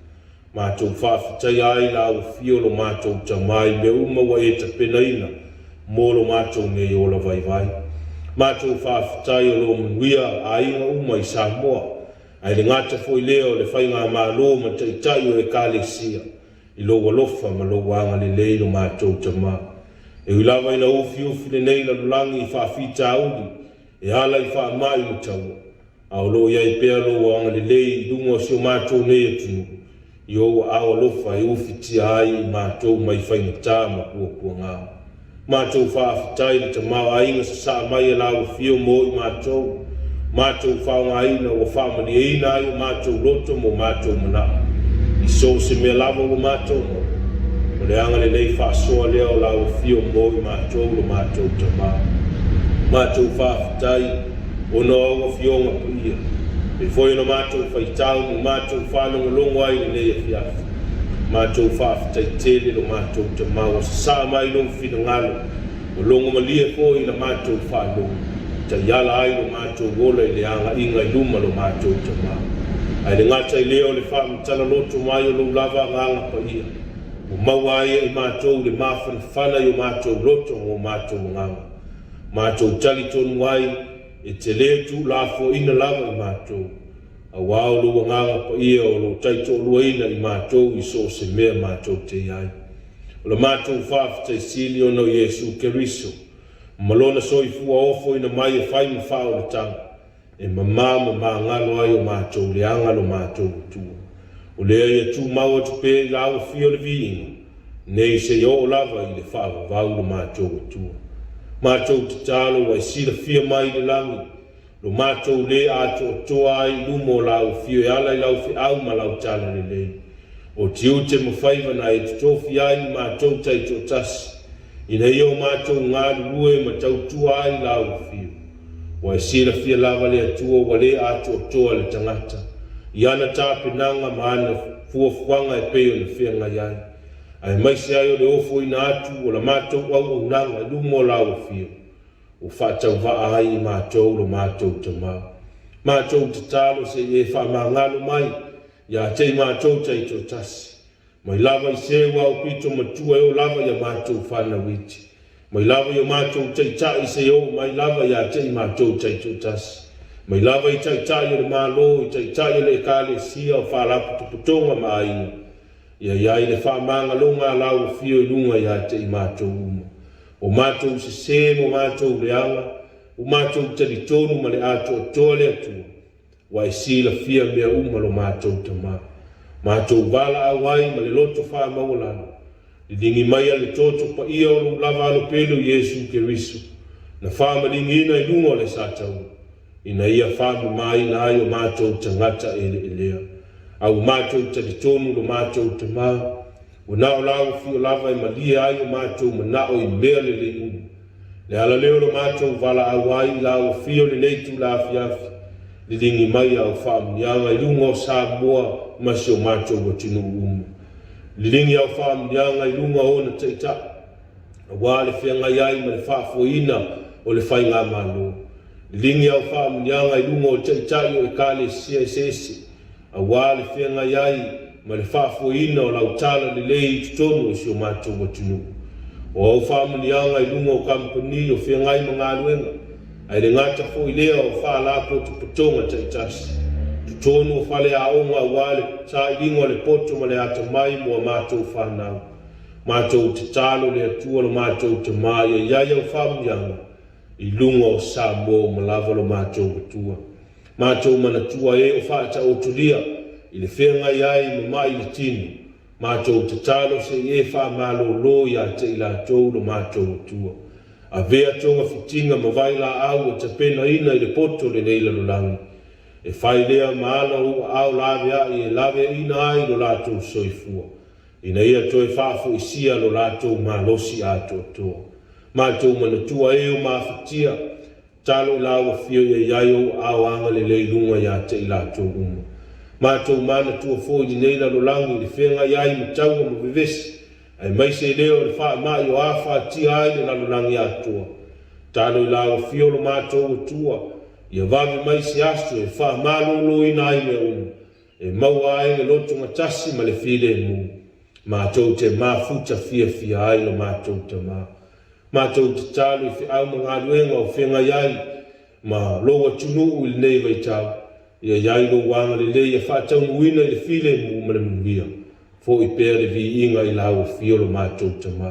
Mātou whaafitai ai la o fio lo mātou tamai me uma wa e ta pena ina. Molo mātou nei ola vai. Mātou whaafitai o lo manuia a inga uma i Samoa. Ai le ngata fo i leo le whainga mālo ma taitai o e kāle sia. I lo walofa ma lo wanga le leilo mātou tamā. E ulawa ina ufi le nei la lulangi i whaafita audi. E ala i whaamai mutaua. A o lo iai pēa lo wanga le lei lungo si o mātou nei atunu. I o awa lofa i ufi tia ai i mātou mai whainga tā ma kua ngāo. Mātou whaafitai le te mau ainga sa saa mai e lau fio mo i mātou. Mātou whaunga aina o whaamani eina ai o mātou loto mo mātou mana. I so se me lava o mātou o le anga le nei whaasoa lea o lau fio mo i mātou lo mātou tamā mātou whaafitai o no o fionga puia e foi no mātou whaitau mo mātou whanonga longo ai le nei e fiafi mātou whaafitai tele lo mātou tamā o sa mai lo whina ngalo o longo malia foi na mātou whanonga ta yala ai lo mātou wola i le anga inga i luma lo mātou tamā ai le ngata i leo le whaamtala loto mai o lo lava nganga pa ia o maua ia i mātou le mawhanawhana i o mātou loto o mātou nganga mātou tali tonu ai e te leo tu lafo ina lava i mātou a wao lua nganga pa ia o lo taito lua ina i mātou i so se mea mātou te ai o le mātou whaafitai sili o no Iesu Keriso malona soifua ofo ina mai e whai mawhao le tanga e mamama ngalo ai o mātou le anga lo mātou tua. O lea ia tū maua tu pē lau fio le viinga, nei se o lava i le whaava vau lo mātou tua. Mātou te talo wai sila fia mai le langi, lo mātou le ato toa ai lumo lau fio e ala i lau fi au ma lau tala le lei. O tiu te mawhaiva na e te tofi ai mātou tai to tasi, ina i o mātou ngāru rue ma tau tua ai lau fio. Wa sila fia lava le atua wa le ato toa le tangata. Iana tāpe nanga maana fuafuanga e peo na fia ngai ai. Ai maise ai o le ofo ina atu o la mātou au o nanga lumo lau fio. O whātau vaa ai i mātou lo mātou tamā. Mātou te talo se e whamangalo mai. Ia te mātou tai to tasi. Mai lava i sewa o pito matua e o lava ia mātou whana witi. Mai lava i mātou tai tai se o, mai lava i a te mātou tai to tasi. Mai lava i tai tai o le mālo, i tai tai o le kāle sia o whalapu tuputonga maaina. Ia iai le whamanga longa lau fio i lunga i a te mātou uma. O mātou se semo mātou le anga, o mātou tali tonu ma le ato toa le atua. Wa e sila fia mea uma lo mātou tamā. Mātou wala awai ma le loto wha maulano. I dingi mai ale toto pa ia o lo lava alo pelo Iesu Keriso. Na wha malingi ina i lungo le sātau. Ina ia wha mai na ai o mātou tangata ele elea. Au mātou tali tonu lo mātou tamā. O nao lau fi o lava i malia ai o mātou manao i mea le le umu. Le ala leo lo mātou wala awai lau fi o le leitu la afi. Le dingi mai au wha mnianga i lungo sa mua masi o mātou wa tinu umu. Lilingi au whaamdianga i lunga o na teita. A wale whianga iai ma le whaafoina o le whainga malo. Lilingi au whaamdianga i lunga o teita i o e kale sia sese. A wale whianga iai ma le whaafoina o lautala le lei tutonu o si o mātou watunu. O au whaamdianga i lunga o kampani o whianga i mga aluenga. Ai le ngata fo i lea o whaalapo tuputonga teitasi. Tonu o whale a onga wale, sa i ringo le poto ma le ata mai mua mātou whanau. Mātou te talo le atua lo mātou te mai, e iai au whamyanga, i lunga o sa mō ma lava lo mātou atua. Mātou manatua e o whaata o tulia, i le whenga iai ma mai le tinu. Mātou te talo se e whamalo lo i a te ila tau lo mātou atua. A vea tonga fitinga ma vaila au o te pena ina i le poto le neila lo langi. E whai lea maana o au lawe ai e lawe ina ai lo lātou soifua. Ina ia toi whaafo i sia lo lātou mālosi ato toa. Mātou manatua e o mawhatia, talo lawa fio e iai o au anga le leilunga ia te i lātou uma. Mātou manatua fo i neila lo langi le whenga iai mataua ma vivesi. Ai maise leo le wha mai o a whaatia ai le lalo langi atoa. Talo i lawa fio lo mātou atua. Ia wawe mai si astu e wha malolo ina ai me umu. E maua ai le loto ngatasi ma le file mu. Mātou te mafuta fia fia ai lo mātou te mā. Mātou te talo i fi au mga aluenga o whenga iai. Ma loa tunu u il nei vai tau. Ia iai lo wanga le lei e whaatau nuina i le file mu ma le mungia. Fo i pere vi inga i lau fio lo mātou te mā.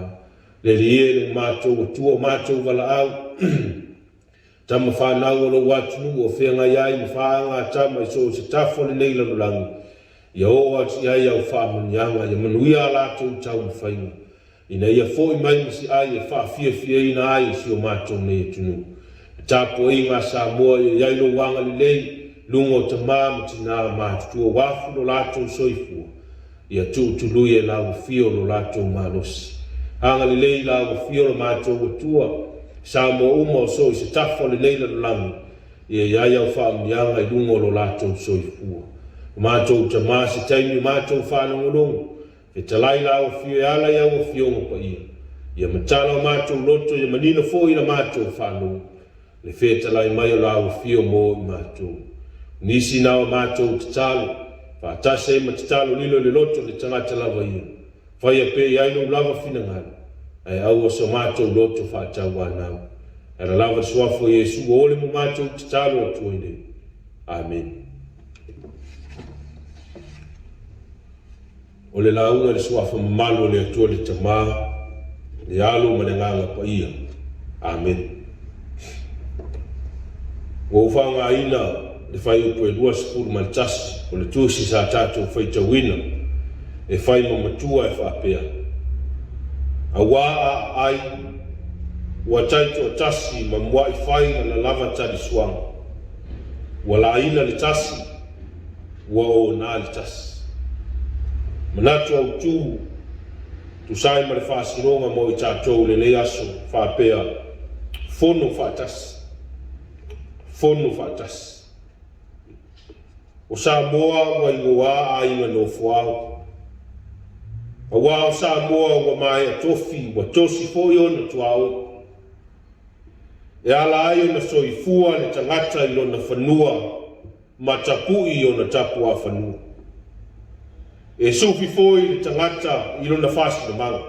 Le lie le mātou o tua mātou wala au. Tama whanau o lo watunu o whenga iai ma whaanga tama i so se tafone nei lano langi. Ia o ati iai au whaamanianga, ia manuia lātou tau ma whainga. Ina ia fo i mai masi ai e whaafia fia ina ai si o mātou nei tunu. Tapo i ngā Samoa iai lo wanga li lei, lungo ta mā ma tina mātutua wafu lo lātou soifua. ia tuutului e laugofio lo latou malosi agalelei laugofio lo matou atua sa mo uma o so i se tafa o lelei lalolagi ia iai au faamuliaga i luga o lo latou soifua matou tamā se taimi matou faalogologo e talai laugofio e ala i augofioga paia ia matala o matou loto ia manina foʻi i la matou faalogo le fetalai mai o laugofio mo i matou nisi na o matou tatalo faatasi ai ma tatalo lilo le loto le tagata lava ia faia pe iai lou lava finagalo ae aua so matou loto faatau anau e la lava le soafo o iesu o ole mo matou tatalo atua i lei amen o le lauga le soafa mamalu o le atua le tamā le alu ma le gaga paia amen ua faagaina le fai upu e 2 ma le tasi o le tusi sa tatou faitauina e fai mamatua e faapea auā ai ua taito o tasi ma muaʻi fai ma la lava talisuaga ua laina le tasi ua ona le tasi manatu autū tusai ma le faasiloga mo i tatou lelei aso faapea fono faatasi o Samoa ua igoā aiga nofoao auā o Samoa ua mae atofi ua tosi foʻi ona tuaoi e ala ai ona soifua le tagata i lona fanua ma tapuʻi ona tapu a fanua e sufi foi le tagata i lona fasilamaga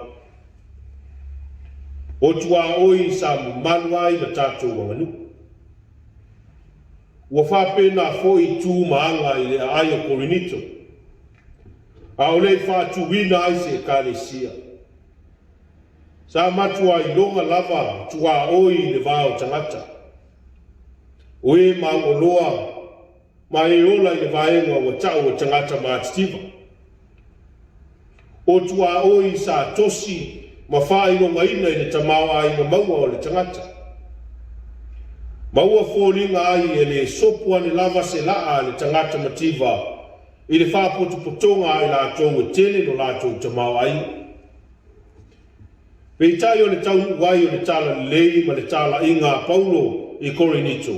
o tuaoi sa mamalu ai na tatou aganuku ua faapena foʻi tumaaga i le aai o korinito a o lei faatuuina ai se ekalesia sa matuailoga lava tuaoi i le vao tagata o ē mauoloa ma e ola i le vaega ua taʻu o tagata matitiva o tuaoi sa tosi ma faailogaina i le tamaoaiga maua o le tagata maua foliga ai e le sopu ane lava se laa le tagata mativa i le faapotopotoga ai latou e tele no latou tamaoaiga peitai o le taunuu ai o le talalelei ma le talaʻiga a paulo i korinito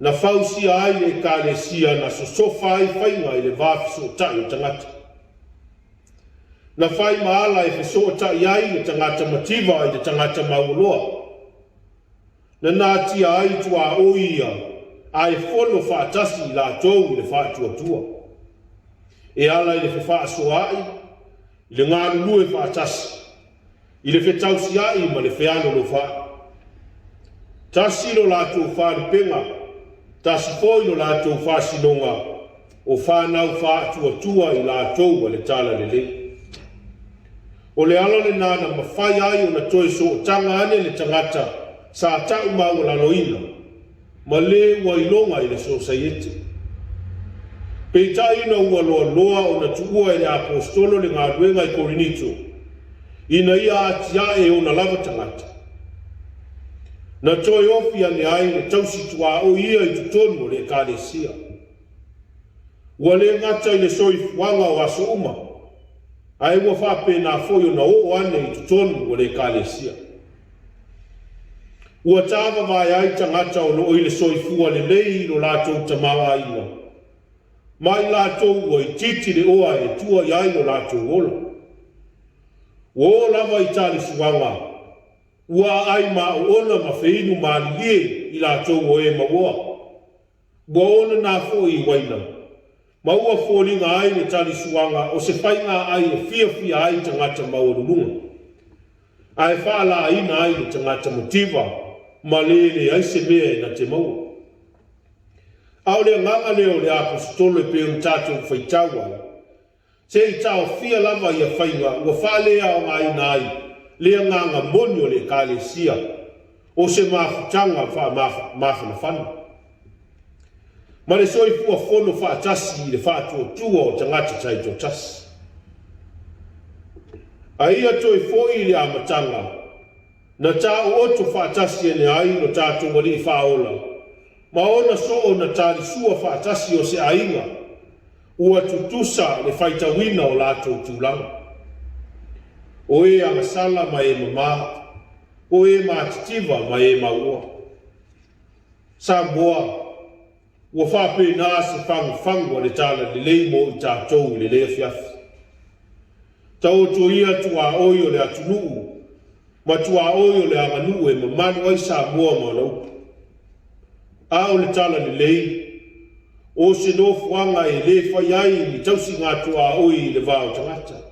na fausia ai le ekalesia na sosofa ai faiga i le vafesootaʻi o tagata na fai maala e fesootaʻi ai le tagata mativa i le tagata maualoa na natia ai tuaoi ia ae folo faatasi i latou i le faatuatua e ala i le fefaasoaʻi i le galulue faatasi i le fetausiaʻi ma le fealolofaʻi tasi lo latou falepega tasi foi lo latou fasinoga o fanau faatuatua i latou a le talalelei o le ala lenā na mafai ai ona toe sootaga ane le tagata sa taʻu maualaloina ma lē ua iloga i le sosaiete peitaʻina ua loaloa ona tuʻua i le apostolo le galuega i korinito ina ia atiaʻe ona lava tagata na toe ofi ane ai le tausituaʻoi ia i totonu o le ekalesia ua lē gata i le soifuaga o aso uma ae ua faapena foi ona oo ane i totonu o le ekalesia ua tavavae ai tagata o loo i le soifua lelei i lo latou tamaoaiga ma i latou ua ititi le oa e tua i ai lo latou ola ua o lava i talisuaga ua ai maʻoona ma feinu malilie i latou o e mauoa ua ona na foʻi i uaina ma ua foliga ai le talisuaga o se faiga ai e fiafia ai tagata maualuluga ae faalaʻaina ai le tagata mativa ma lele ai se mea e na te maua a o le agaga lea o le apostolo e pe ona tatou faitau ai se i taofia lava ia faiga ua faaleaogaina ai le agaga moni o le ekalesia o se mafutaga faamafanafana ma le soifua fono faatasi i le faatuatua o tagata taitotasi aia toe foʻi i le amataga na taʻooto faatasi ene ai no tatou alii faaola ma ona so ona talisua faatasi o se aiga ua tutusa le faitauina o latou tulaga. O e agasala ma e mamā, o e matitiva ma e maua. Samoa, ua whapena se whangu o le tala lelei mo i tātou i le lea fiafi. Tau to ia tua oi o le atunuu, ma tua oi o le amanuu e mamanu ai Samoa ma lau. A o le tala lelei, o se no fuanga e le whai ai ni tausi ngā tua oi le vāo tangata.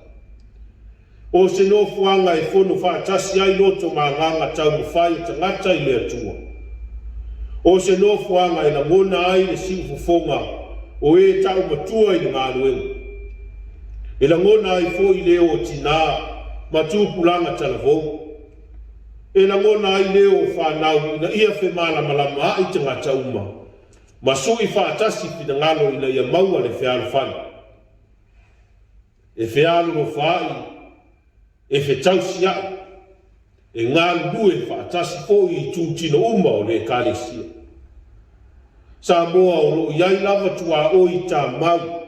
O se no fuanga e whono whaatasi ai loto mā nganga tau mwhai tangata i le atua. O se no fuanga e na mona ai le siu fonga o e tau matua i le ngā ruenga. E la ngona ai fo i leo o tina matu pulanga talavou. E la ngona ai leo o whanau ina ia whe malama ai tangata uma. Masu i whaatasi pina ngalo ina ia maua le whialo whana. E whialo no whai, e whe tausi ai. E ngā lue whaatasi po i tūtino uma o le kālesia. Samoa o lo iai lava tua o i tā mau.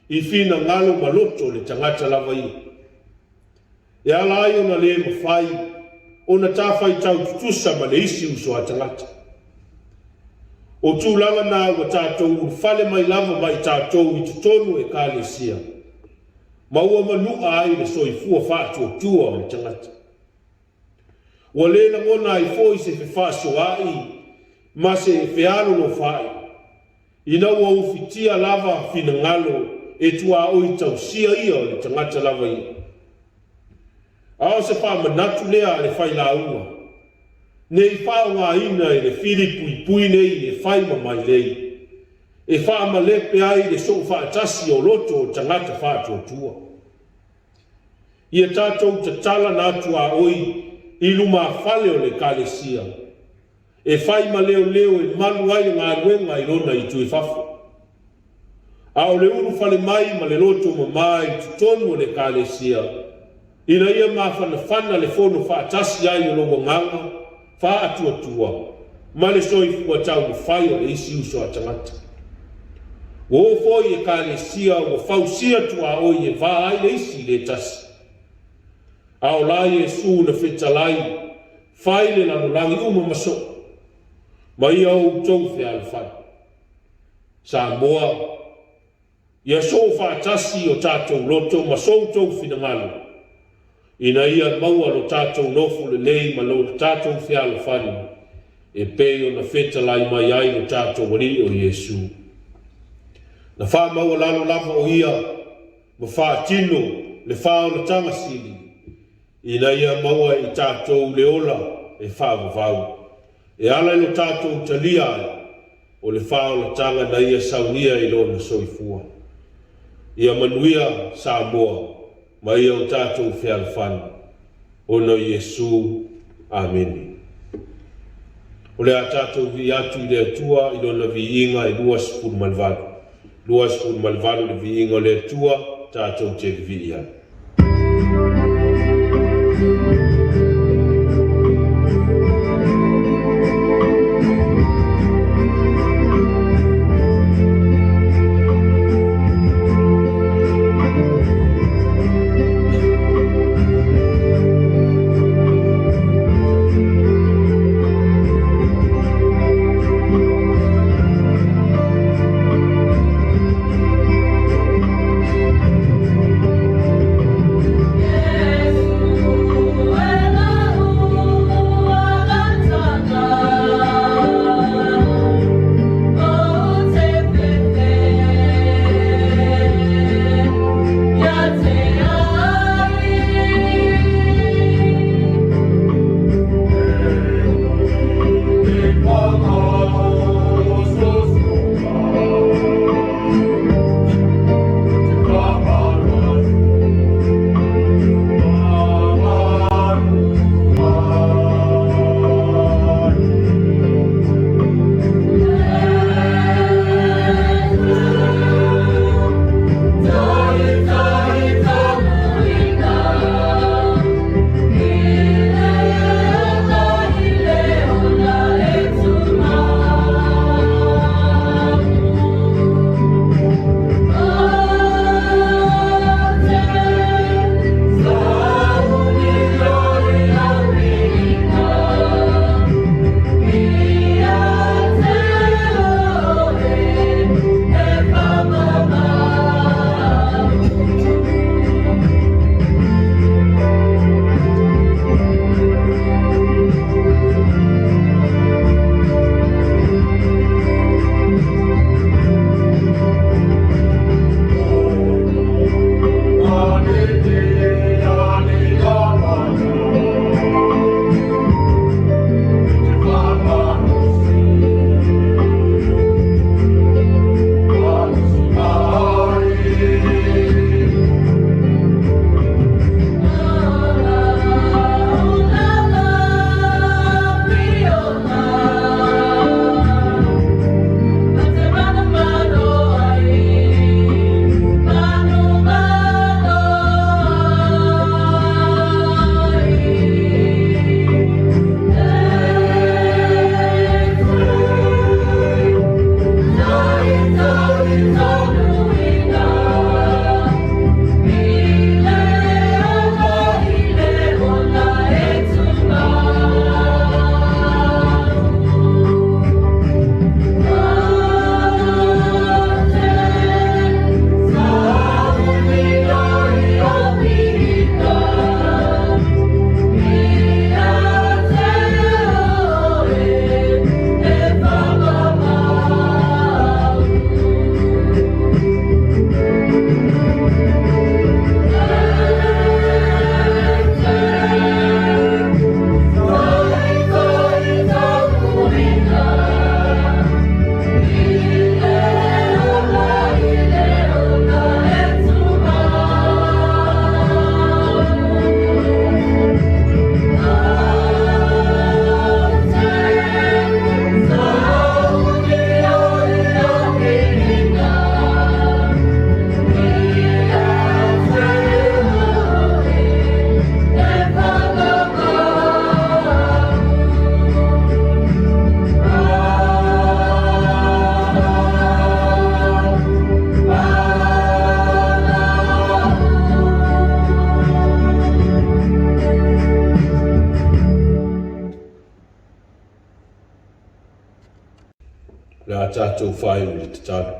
I fina ngalo maloto le tangata lava i. E ala ai ona le mawhai, ona tāwhai tau tutusa ma le isi uso a tangata. O tūlanga nā ua tātou whale mai lava mai tātou i tutonu e kālesia. Ma ua manua ai le soifua whātua tua o le tangata. Ua le na ngona ai fōi se whewhaso ai, ma se wheano no whai. Ina ua ufitia lava fina ngalo, e tua oi tausia ia o le tangata lava ia. Ao se wha manatu lea le whai la ua. Nei whao ngā ina e le Filipu i pui nei e whai mamai lei. E wha malepe ai le so whaatasi o loto o tangata whātua tua. Ia tātou te tala nā tua oi i luma whale o le kālesia. E whai ma leo leo e manu ai ngā ruenga i rona i tui whafo. A o le uru whale mai ma le loto ma mai tutonu o le kālesia. Ina ia ma whana le whono whaatasi ai o longo nganga, wha atua tua. Ma le soifua tau mo whai o le isi uso a tangata. Wo foi e kālesia o whausia tua oi e wha ai le isi le tasi. A o lai e su na whetalai, whai le lanolangi uma maso. Ma ia o tau whia whai. Samoa, ia so whaatasi o tātou loto ma so tau whinangalo. Ina ia maua lo tātou nofu le lei ma lo tātou whialo whani. E peo na whetalai mai ai lo tātou wari o Iesu. Na wha maua lalo lava o ia, ma wha tino le wha o na tangasili. Ina ia maua i tātou leola e wha vavau. E ala ilo tātou talia ai, o le wha o na tanga na ia saunia i lo na soifua. Ia manuia Samoa, ma ia o tātou whialwhani. Ono Iesu, Amen. O le a tātou vi atu i le atua, i lona vi inga i 2 malvadu. 2 malvadu le vi inga o le atua, tātou te vi ia. tātou whai o le te tāna.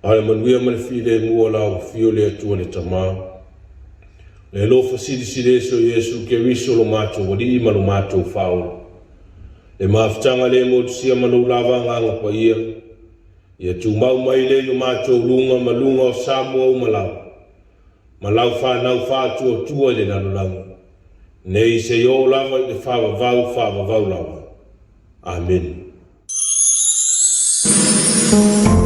Ale manuia mani while mua lau fio le atua le tamā. Le lofa siri sire so Yesu ke riso lo mātou wadi ima lo mātou whao. Le maafitanga le mo tusia manu lava nganga pa ia. Ia tu mau mai le no mātou lunga malunga o Samoa o Malau. Malau whanau whātua tua le nanu langu. Nei se yo lava i le whāwavau lava. Amen. Bye.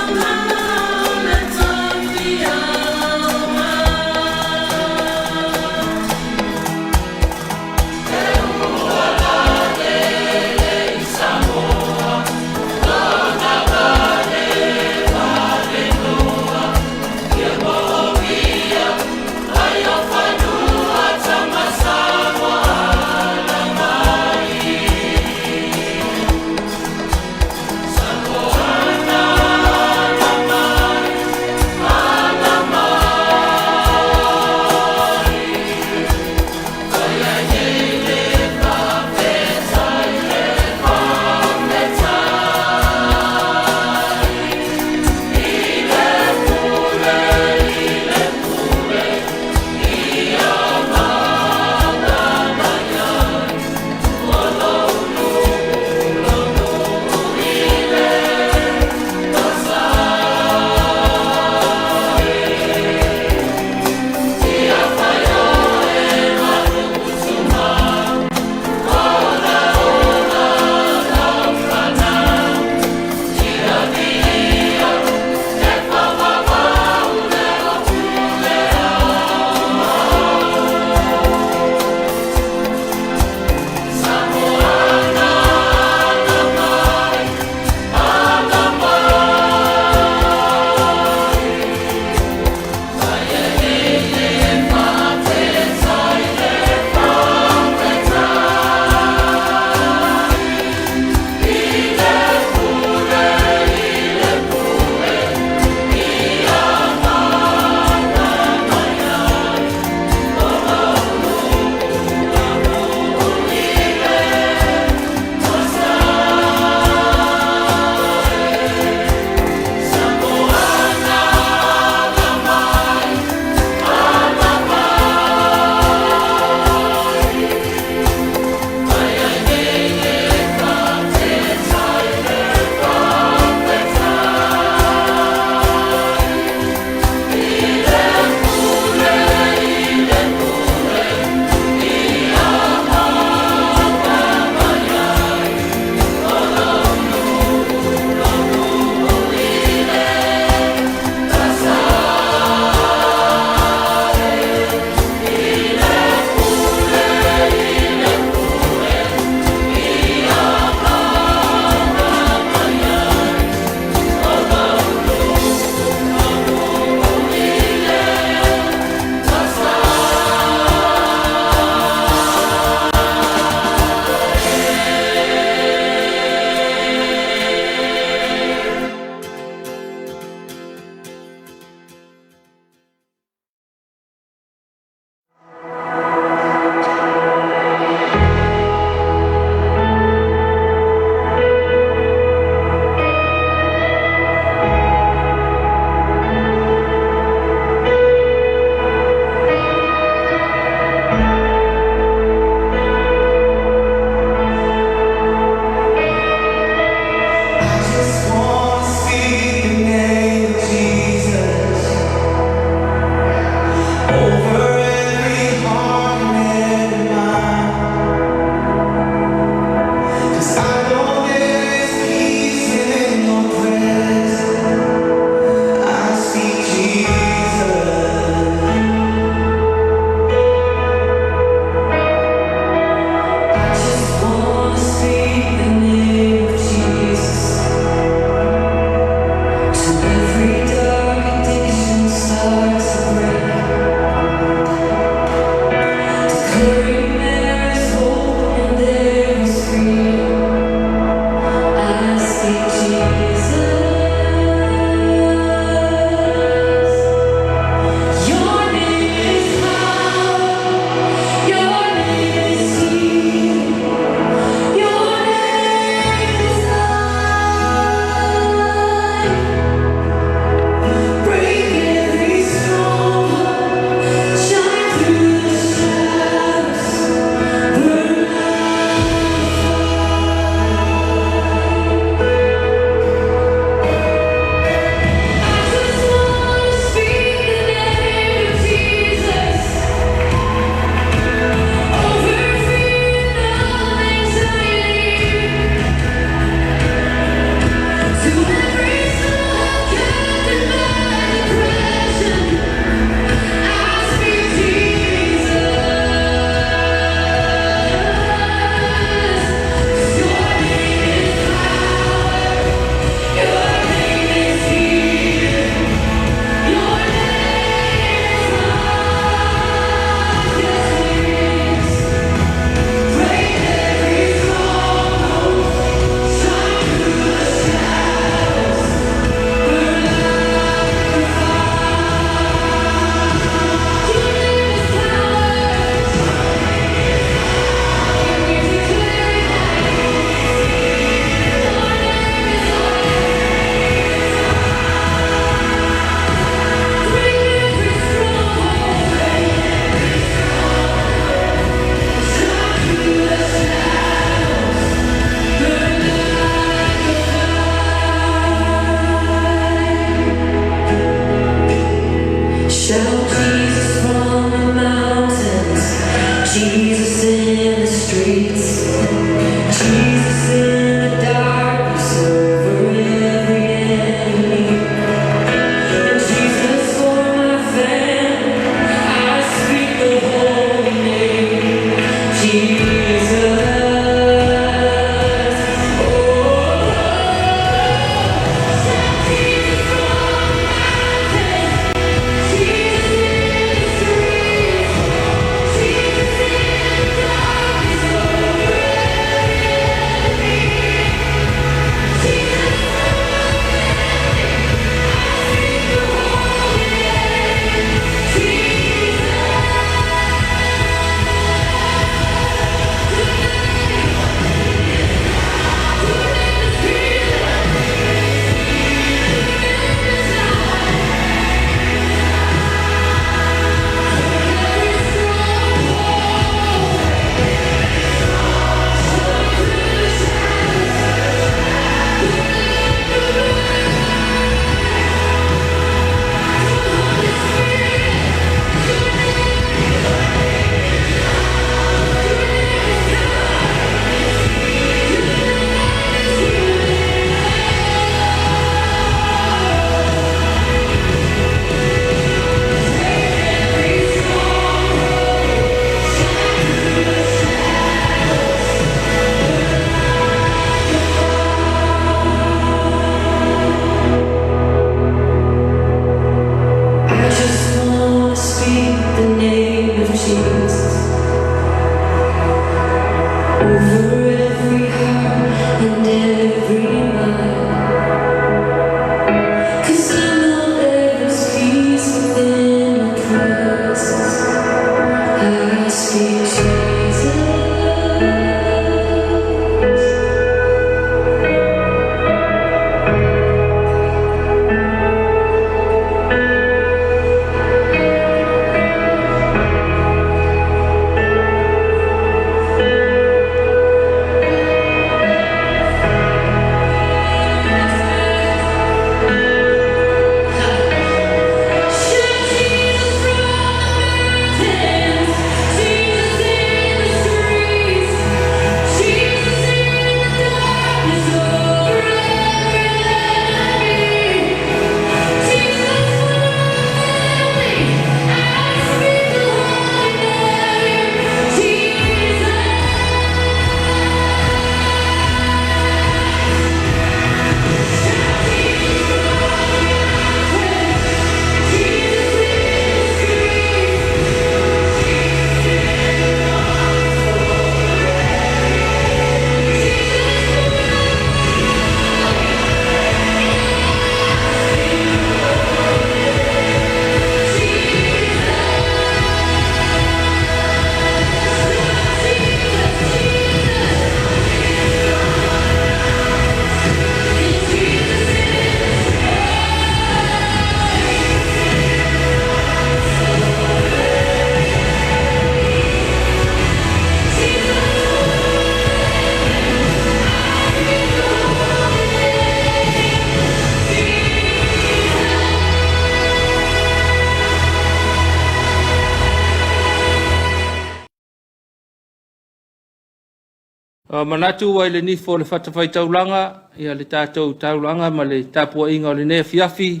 Manatu wai le nifo le whatawhai taulanga, ia le tātou taulanga ma le tāpua inga o le nea fiafi,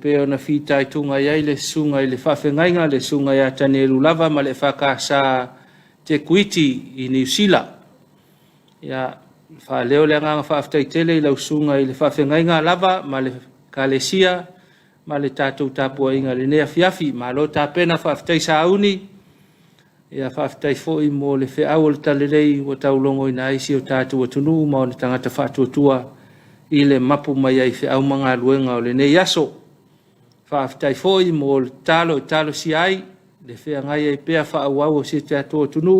pe ona whitai tunga iai le sunga i le whawhengainga, le sunga ia tane lava ma le whakasa te kuiti i New Zealand. Ia whaleo le nganga whawhtai tele i lau sunga i le whawhengainga lava ma le kalesia, ma le tātou tāpua inga le nea fiafi, ma lo tāpena whawhtai sauni, ia whawhtai fōi mō le whiau le talelei wa taulongo i naisi o tātou atunu ma o le tangata whātuatua i le mapu mai ai whiau mga luenga o le nei aso. Whawhtai fōi mō le talo si ai, le whia ngai ai pēa whaauau o se tātou atunu,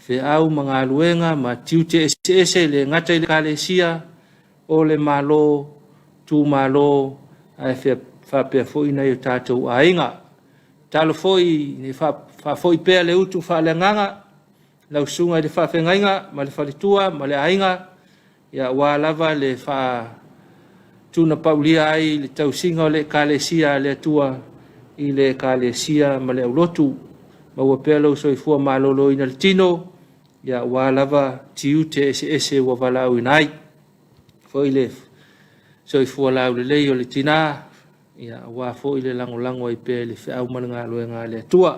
whiau mga luenga ma tiute ese le ngata i le kalesia o le malo, tū malo, ai whapea fōi nei o tātou ainga. Talo fōi ni whafoi pēr le utu whaalenganga, lau sunga i le whawhengainga, ma le whalitua, ma le ainga, ia wālava le wha tuna paulia ai le tausinga o le kalesia le atua i le kalesia ma le aulotu, ma ua pēr lau soifua malolo ina le tino, ia wālava tiute ese wa walau inai. Fōi le soifua lau le lei o le tina, ia wā fōi le lango i pēr le whiau mananga luenga le atua.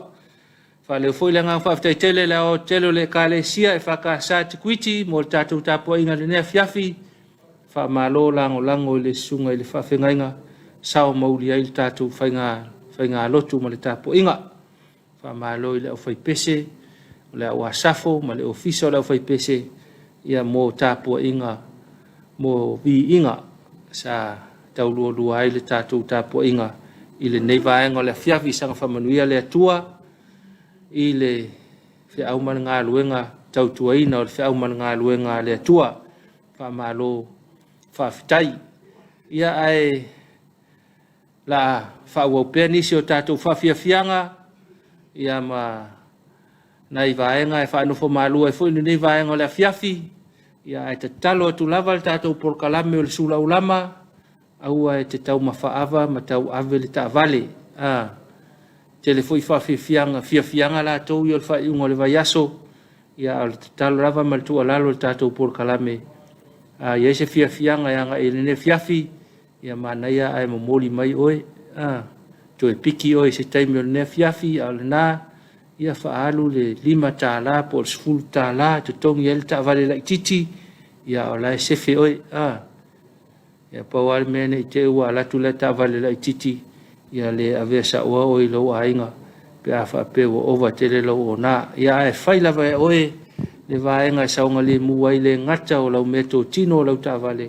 Whale foi le ngā whawhtai tele le o telo le kalesia e whakasa te kuiti mo le tātou tāpua inga le nea fiafi, whamalo lango i le sunga i le whawhengainga, sao mauli ai le tātou whainga lotu ma le tāpua inga. Whamalo i le au whaipese, le au asafo, ma le ofisa o le au whaipese, ia mo tāpua inga, mo vi inga, sa taulua ai le tātou tāpua inga, i le neivaenga o le fiafi sanga whamanuia le atua, i le whiau mana ngā luenga tautuaina o le whiau mana ngā luenga le atua whamalo whawhitai. Ia ai la whauau pēr nisi o tātou whawhiawhianga, ia ma nei vaenga e whanofo mālua e fwini nei vaenga o le whiawhi, ia ai te talo atu lava le tātou porkalame o le sula ulama, aua e te tau mawhaawa ma tau ave le ta vale. Tele foi fianga la tau i o le whaiunga le vaiaso, ia o le talo lava ma le tua lalo le tātou porkalame. Ia se fianga ianga e lene fiafi, ia manaia ai momoli mai oe, to e piki oe se taimi o lene fiafi, a le nā, ia whaalu le 5 tāla, po le 10 tāla, te tongi ele ta vale lai titi, ia o lai sefe oe, ia pauare mene i te ua alatu le ta vale lai titi, ia le avea sa ua oi lau ainga pe a whapeo ova tele lau o nā. Ia e whailava e oe le vaenga e saunga le muai le ngata o lau meto tino lau ta vale.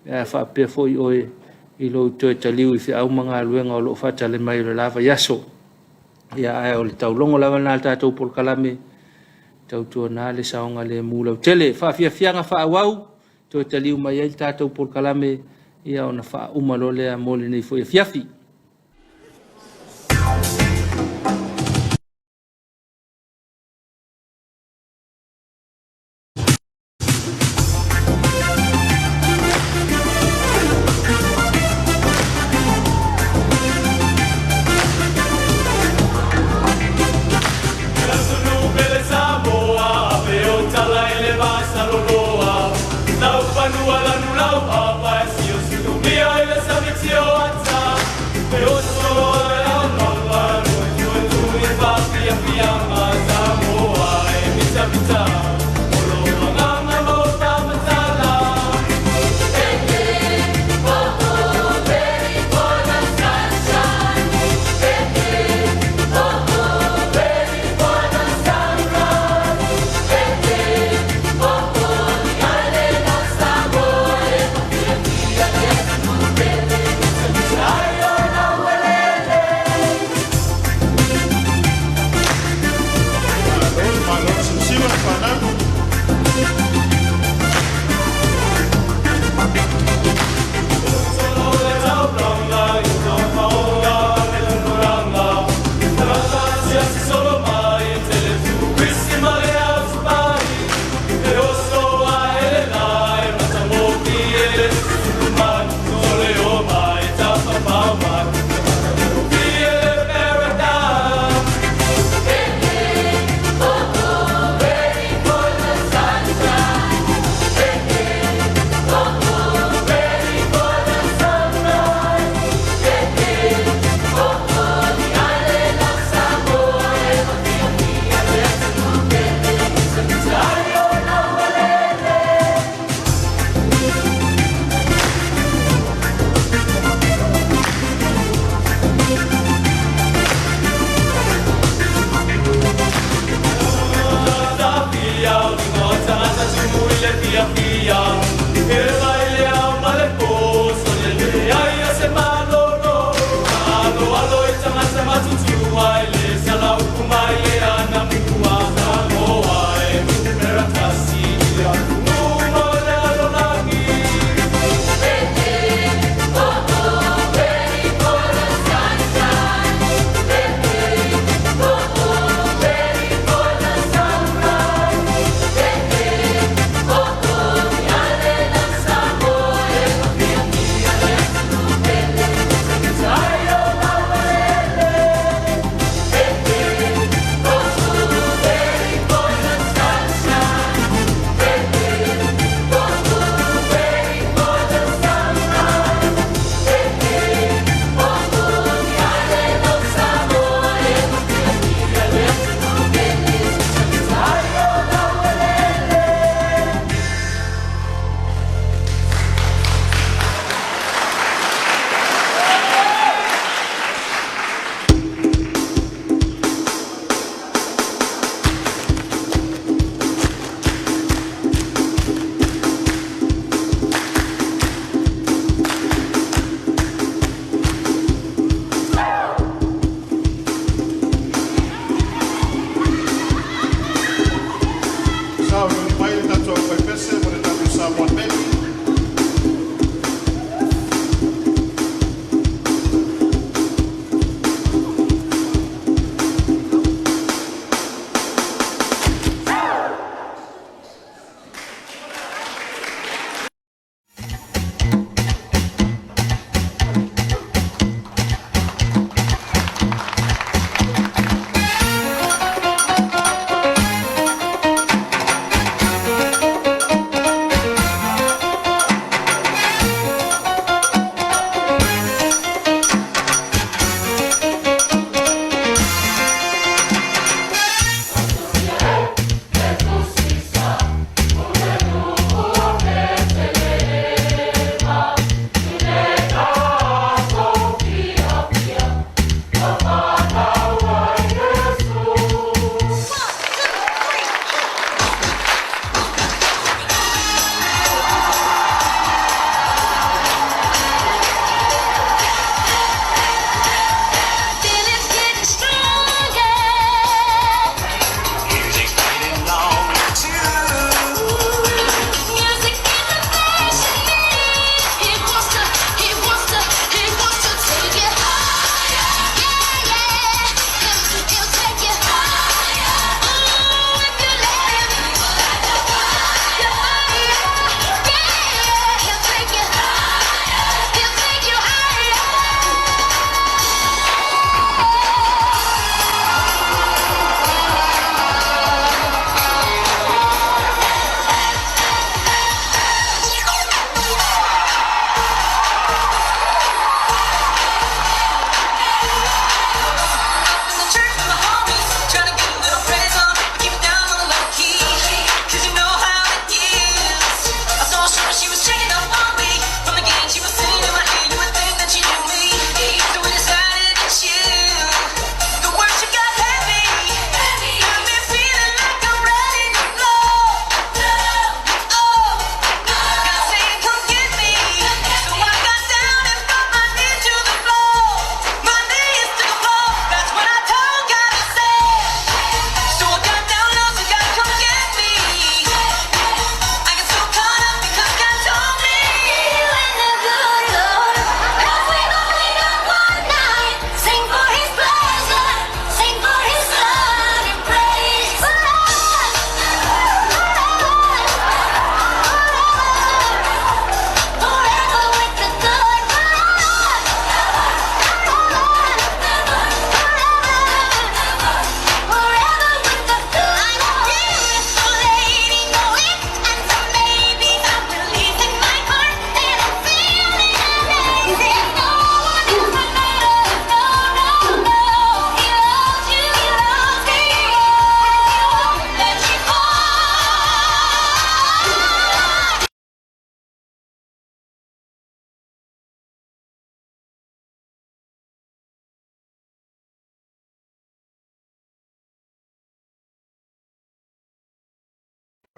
Ia e whapeo foi oe i lau toe taliu i whiau mga luenga o lo whata le mai le lava yaso. Ia e o le taulongo lava nā tātou polkalame tautua nā le saunga le mu lau tele. Whawhiawhianga whaawau toe taliu mai ai tātou polkalame ia o na wha umalo lea mole nei foi fiafi.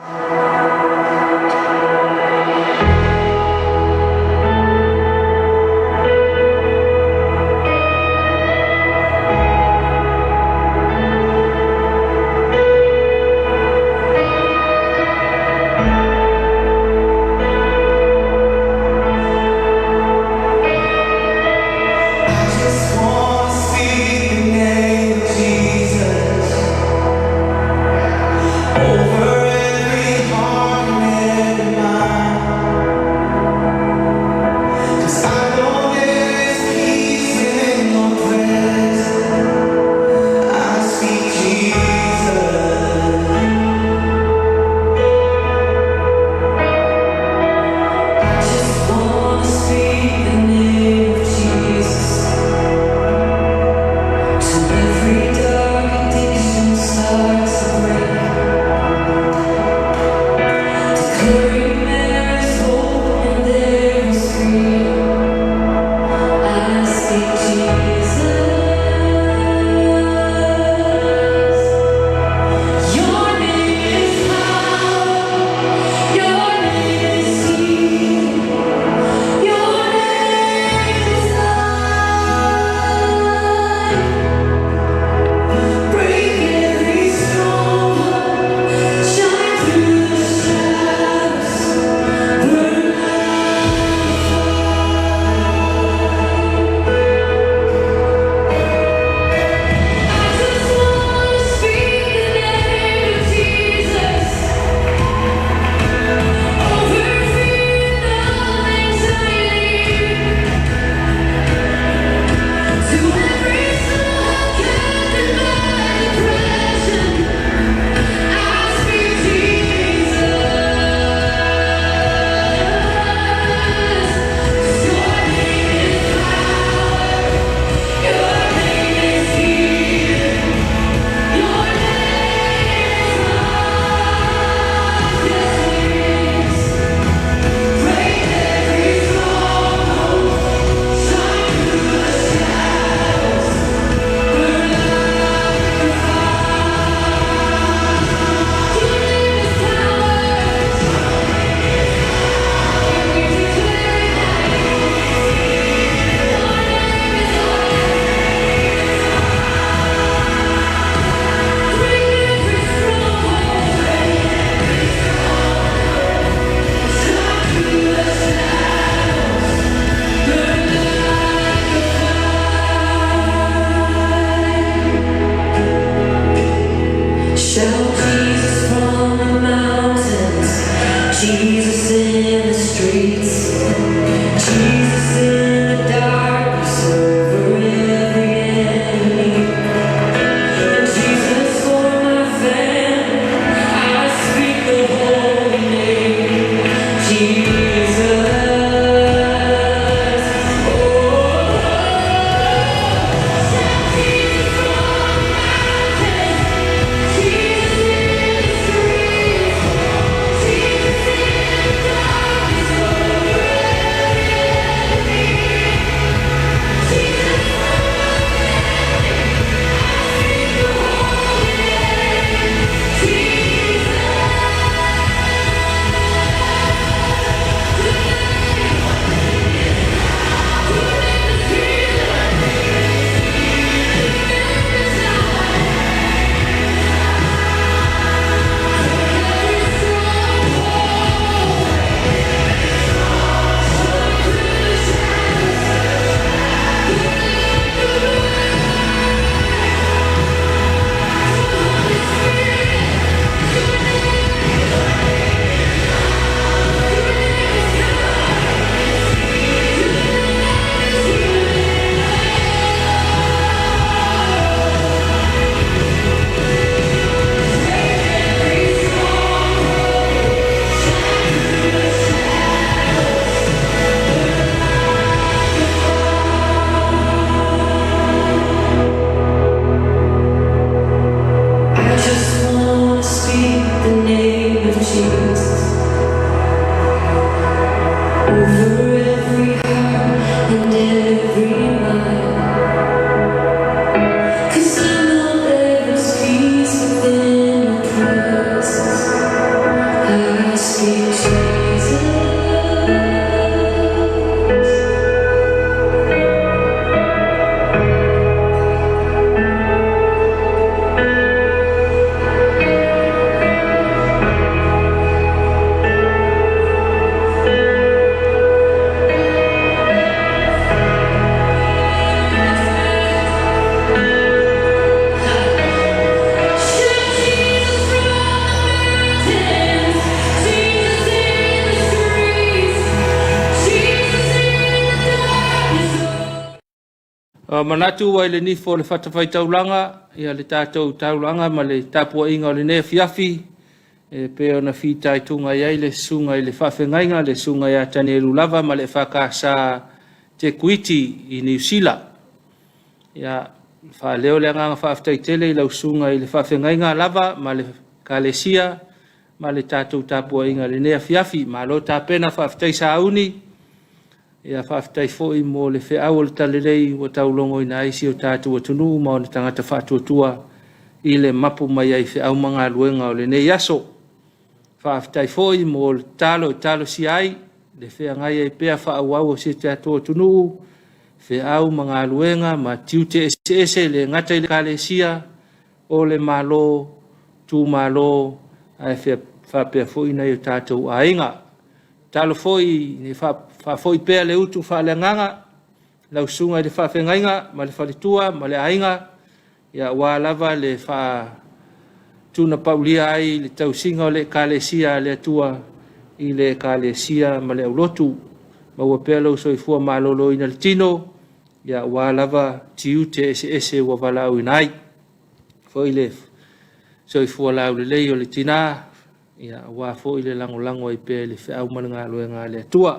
Over every heart and every mind. Manatu wai le nifo le whatawhai taulanga, ia le tātou taulanga ma le tāpua inga o le nea fiafi, pe ona whitai tunga iai le sunga i le whawhengainga, le sunga ia tani e lulava ma le whakasa te kuiti i New Zealand. Ia whaleo le anganga whawhtai tele i lau sunga i le whawhengainga lava ma le kalesia, ma le tātou tāpua inga le nea fiafi, ma lo tāpena whawhtai sauni, ia whawhtai fōi mō le wheau o le talelei o taulongo i na isi o tātou atunu ma o le tangata whātuatua i le mapu mai ai wheau mga luenga o le nei aso. Whawhtai fōi mō le talo si ai, le whea ngai ai pēa whaau au o se tātou atunu, wheau mga luenga ma tiute ese le ngata i le kalesia o le malo, tū malo, ai whapea fōi nei o tātou ainga. Talo fōi ni whafoi pēa le utu whaalenganga, lau sunga i le whawhengainga, ma le whalitua, ma le ainga, ia wā lava le wha tuna paulia ai, le tausinga o le kalesia le atua i le kalesia ma le aulotu, ma ua pēa lau soifua malolo ina le tino, ia wā lava tiu te ese ua walau inai. Fōi le soifua lau le lei o le tina, ia wā fōi le lango i pēa le wheau mananga luenga le atua.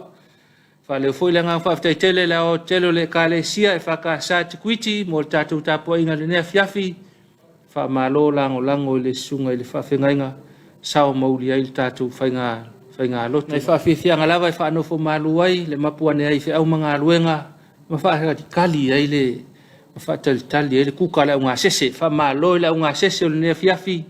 Whaleo fōi le ngā whawhtai tele le o telo le kalesia e whakasa te kuiti mo le tātou tāpua inga le nea fiafi, wha malo lango i le sunga i le whawhengainga, sao mauli ai le tātou whainga loto. Nei whawhianga lava e whanofo malu ai, le mapuane ai wheau mga luenga, ma whahati kali ai le, ma whatalitali ai le kuka le au ngā sese, wha malo i le au ngā sese o le nea fiafi,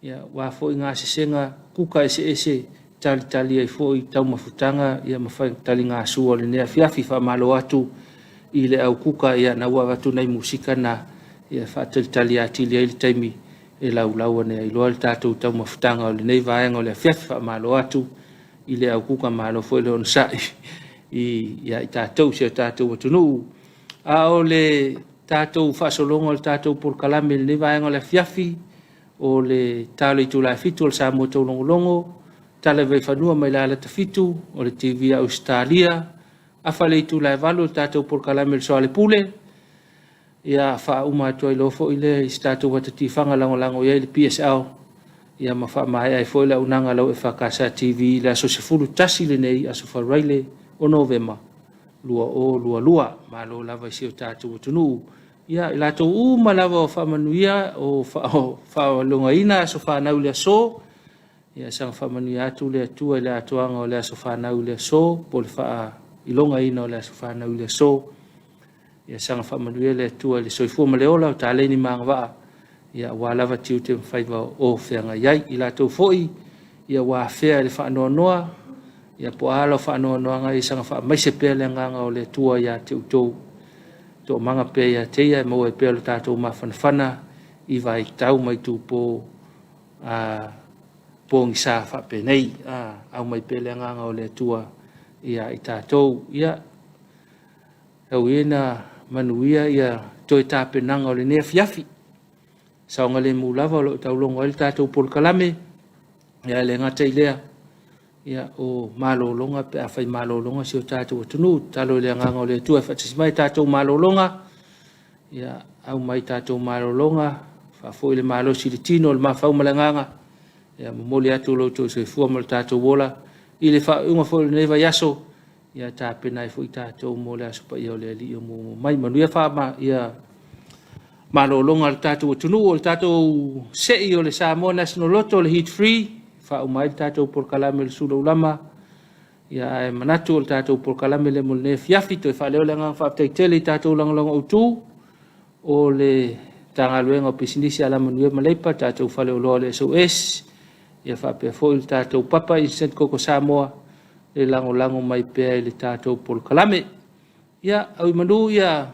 ia wā fōi ngā sesenga kuka ese, tali ai foi tau mafutanga ia mafai tali ngā sua le nea fiafi wha malo atu i le au kuka ia na ua watu nei musika na ia whaatali atili ai le taimi e lau ane ai loa le tātou tau mafutanga o le nei vaenga o le fiafi wha malo atu i le au kuka malo foi le onasai i tātou se o tātou watunu a o le tātou whaasolonga o le tātou porkalame le nei vaenga o le fiafi o le talo i tūlai fitu o le sa mo tau longo tala vai whanua mai la ta fitu o le TV a Australia a whale i tū lai walu o tātou porkalame le soale pule ia wha umatoa i lofo i le i tātou watati whanga lango i le PSL ia ma wha mai ai fo i la unanga lau e whakasa TV le aso se fulu tasi le nei aso wharaile o Novema lua ma lo lava i si o tātou watunu ia i lātou uma lava o whamanuia o whaalonga ina aso whanau le aso ia sang whamanu atu le atua le atuanga o le aso whanau le aso, po le wha ilonga ina o le aso whanau le aso. Ia sang whamanu le atua le soifua ma le ola o tā leini maanga waa. Ia wā lava tiu te mwhaiva o whianga iai i lātou foi. Ia wā whea le whaanoa noa. Ia po alo whaanoa noa ngai sang wha maise pēr le nganga o le atua ia te utou. Tō manga pēr ia teia e maua e pēr le tātou ma whanawhana i vai tau mai tū po pōngi sā whape nei, au mai pēle nganga o le atua ia i tātou, ia au iena manuia ia toi tāpe nanga o le nea fiafi. Saonga le mūlava o lo taulongo ai le tātou porkalame, ia le ngata i lea, ia o malolonga, pe a whai malolonga si o tātou atunu, talo le nganga o le atua, whatismai tātou malolonga, ia au mai tātou malolonga, whafo i le malo si le tino, le mawhau malanganga, ia moli atu lo to se fu mal tato wola ile fa uma fo neva yaso ia ta pena fo tato mo le aso pa ia le li mo mai manu ia fa ma ia malo longa tato tunu o tato se io le Samoa National Lotto le hit free fa uma tato por kalame le sulu lama ia manatu o tato por kalame le mo le fiafi to fa le nga fa tele tato lang o tu o le tanga luenga pisinisi ala manu ma lepa tato fa le lo le SOS ia whapea fōi le tātou papa i St. Koko Samoa le lango mai pēa i le tātou porkalame. Ia, au manu ia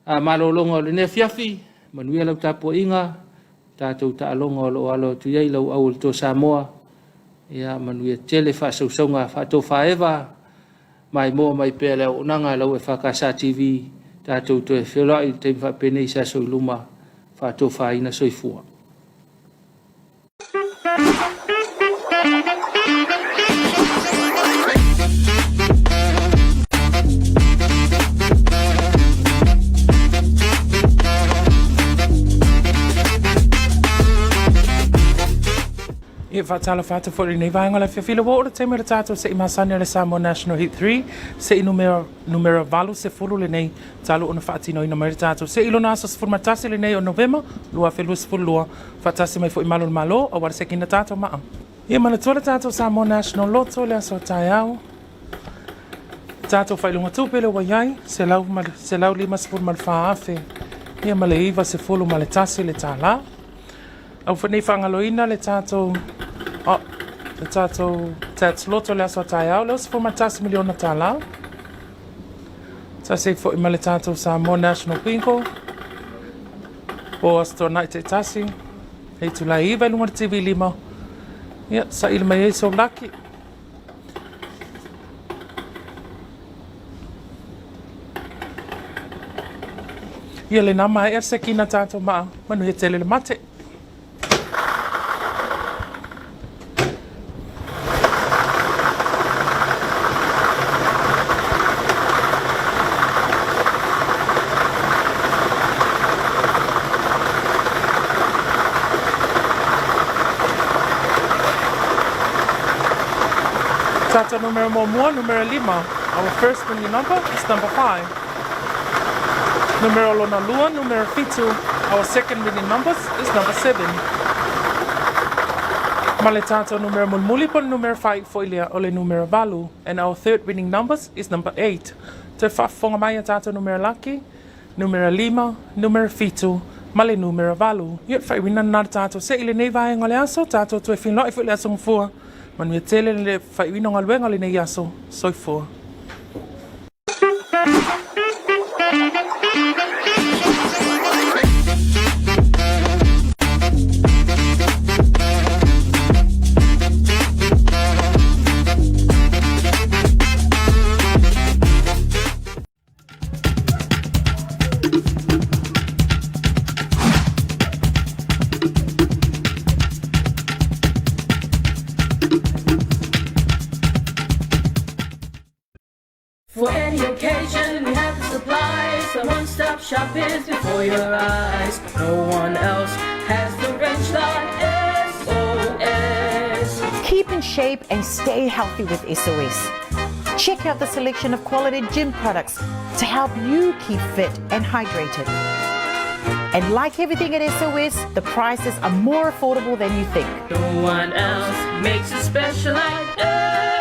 malolonga o le nea fiafi, manu ia lau tāpua inga, tātou taalonga o lo alo tu iei lau au le tō Samoa. Ia, manu ia tele whasausaunga whato whaewa, mai moa mai pēa leo unanga lau e whakasa TV, tātou to e whiola i te whapene i sa soi luma, whato whaina soifua. whaatala whātua whori nei vaenga le whiawhila wo o le teima le tātou se i masani le Samoa National Hit 3 se i numero valu se fulu le nei talu ona whaatino ina mai le tātou se i lona asa se matasi le nei o Novema lua whelua se fulua whaatasi mai fo i malo malo o wara se kina tātou maa. Ia mana tua le tātou Samoa National Loto le aso tai au. Tātou whailunga tūpele wa iai se lau lima se fulu mal whaafe. Ia ma le iwa se fulu ma le tasi le tāla. Au whanei whangaloina le tātou Tats Loto le aso tai au leo se fulu matasi miliona tāla. Ta se fo i ma le tātou Samoa National Pinko. O asto nai te tasi. Hei tu la iwa lunga le TV lima. Ia, sa ili mai e so laki. Ia le nama e se kina tātou maa, manu he tele le mate. Tātou numero mua, numero 5. Our first winning number is number 5. Numero lona lua, numero 7. Our second winning numbers is number 7. Male tātou numero mulmuli po numero 5 fo ilia ole numero valu. And our third winning numbers is number 8. Te whafonga mai a tātou numero laki, numero 5, numero 7, male numero valu. Iot whai wina nara tātou se ili nei vai ngale aso, tātou tue fin loi fo ilia aso mfua. Manu e tele le whai wina ngaluenga le nei aso, soifua. For any occasion, we have the supplies. A one-stop shop is before your eyes. No one else has the range like SOS. Keep in shape and stay healthy with SOS. Check out the selection of quality gym products to help you keep fit and hydrated. And like everything at SOS, the prices are more affordable than you think. No one else makes it special like SOS.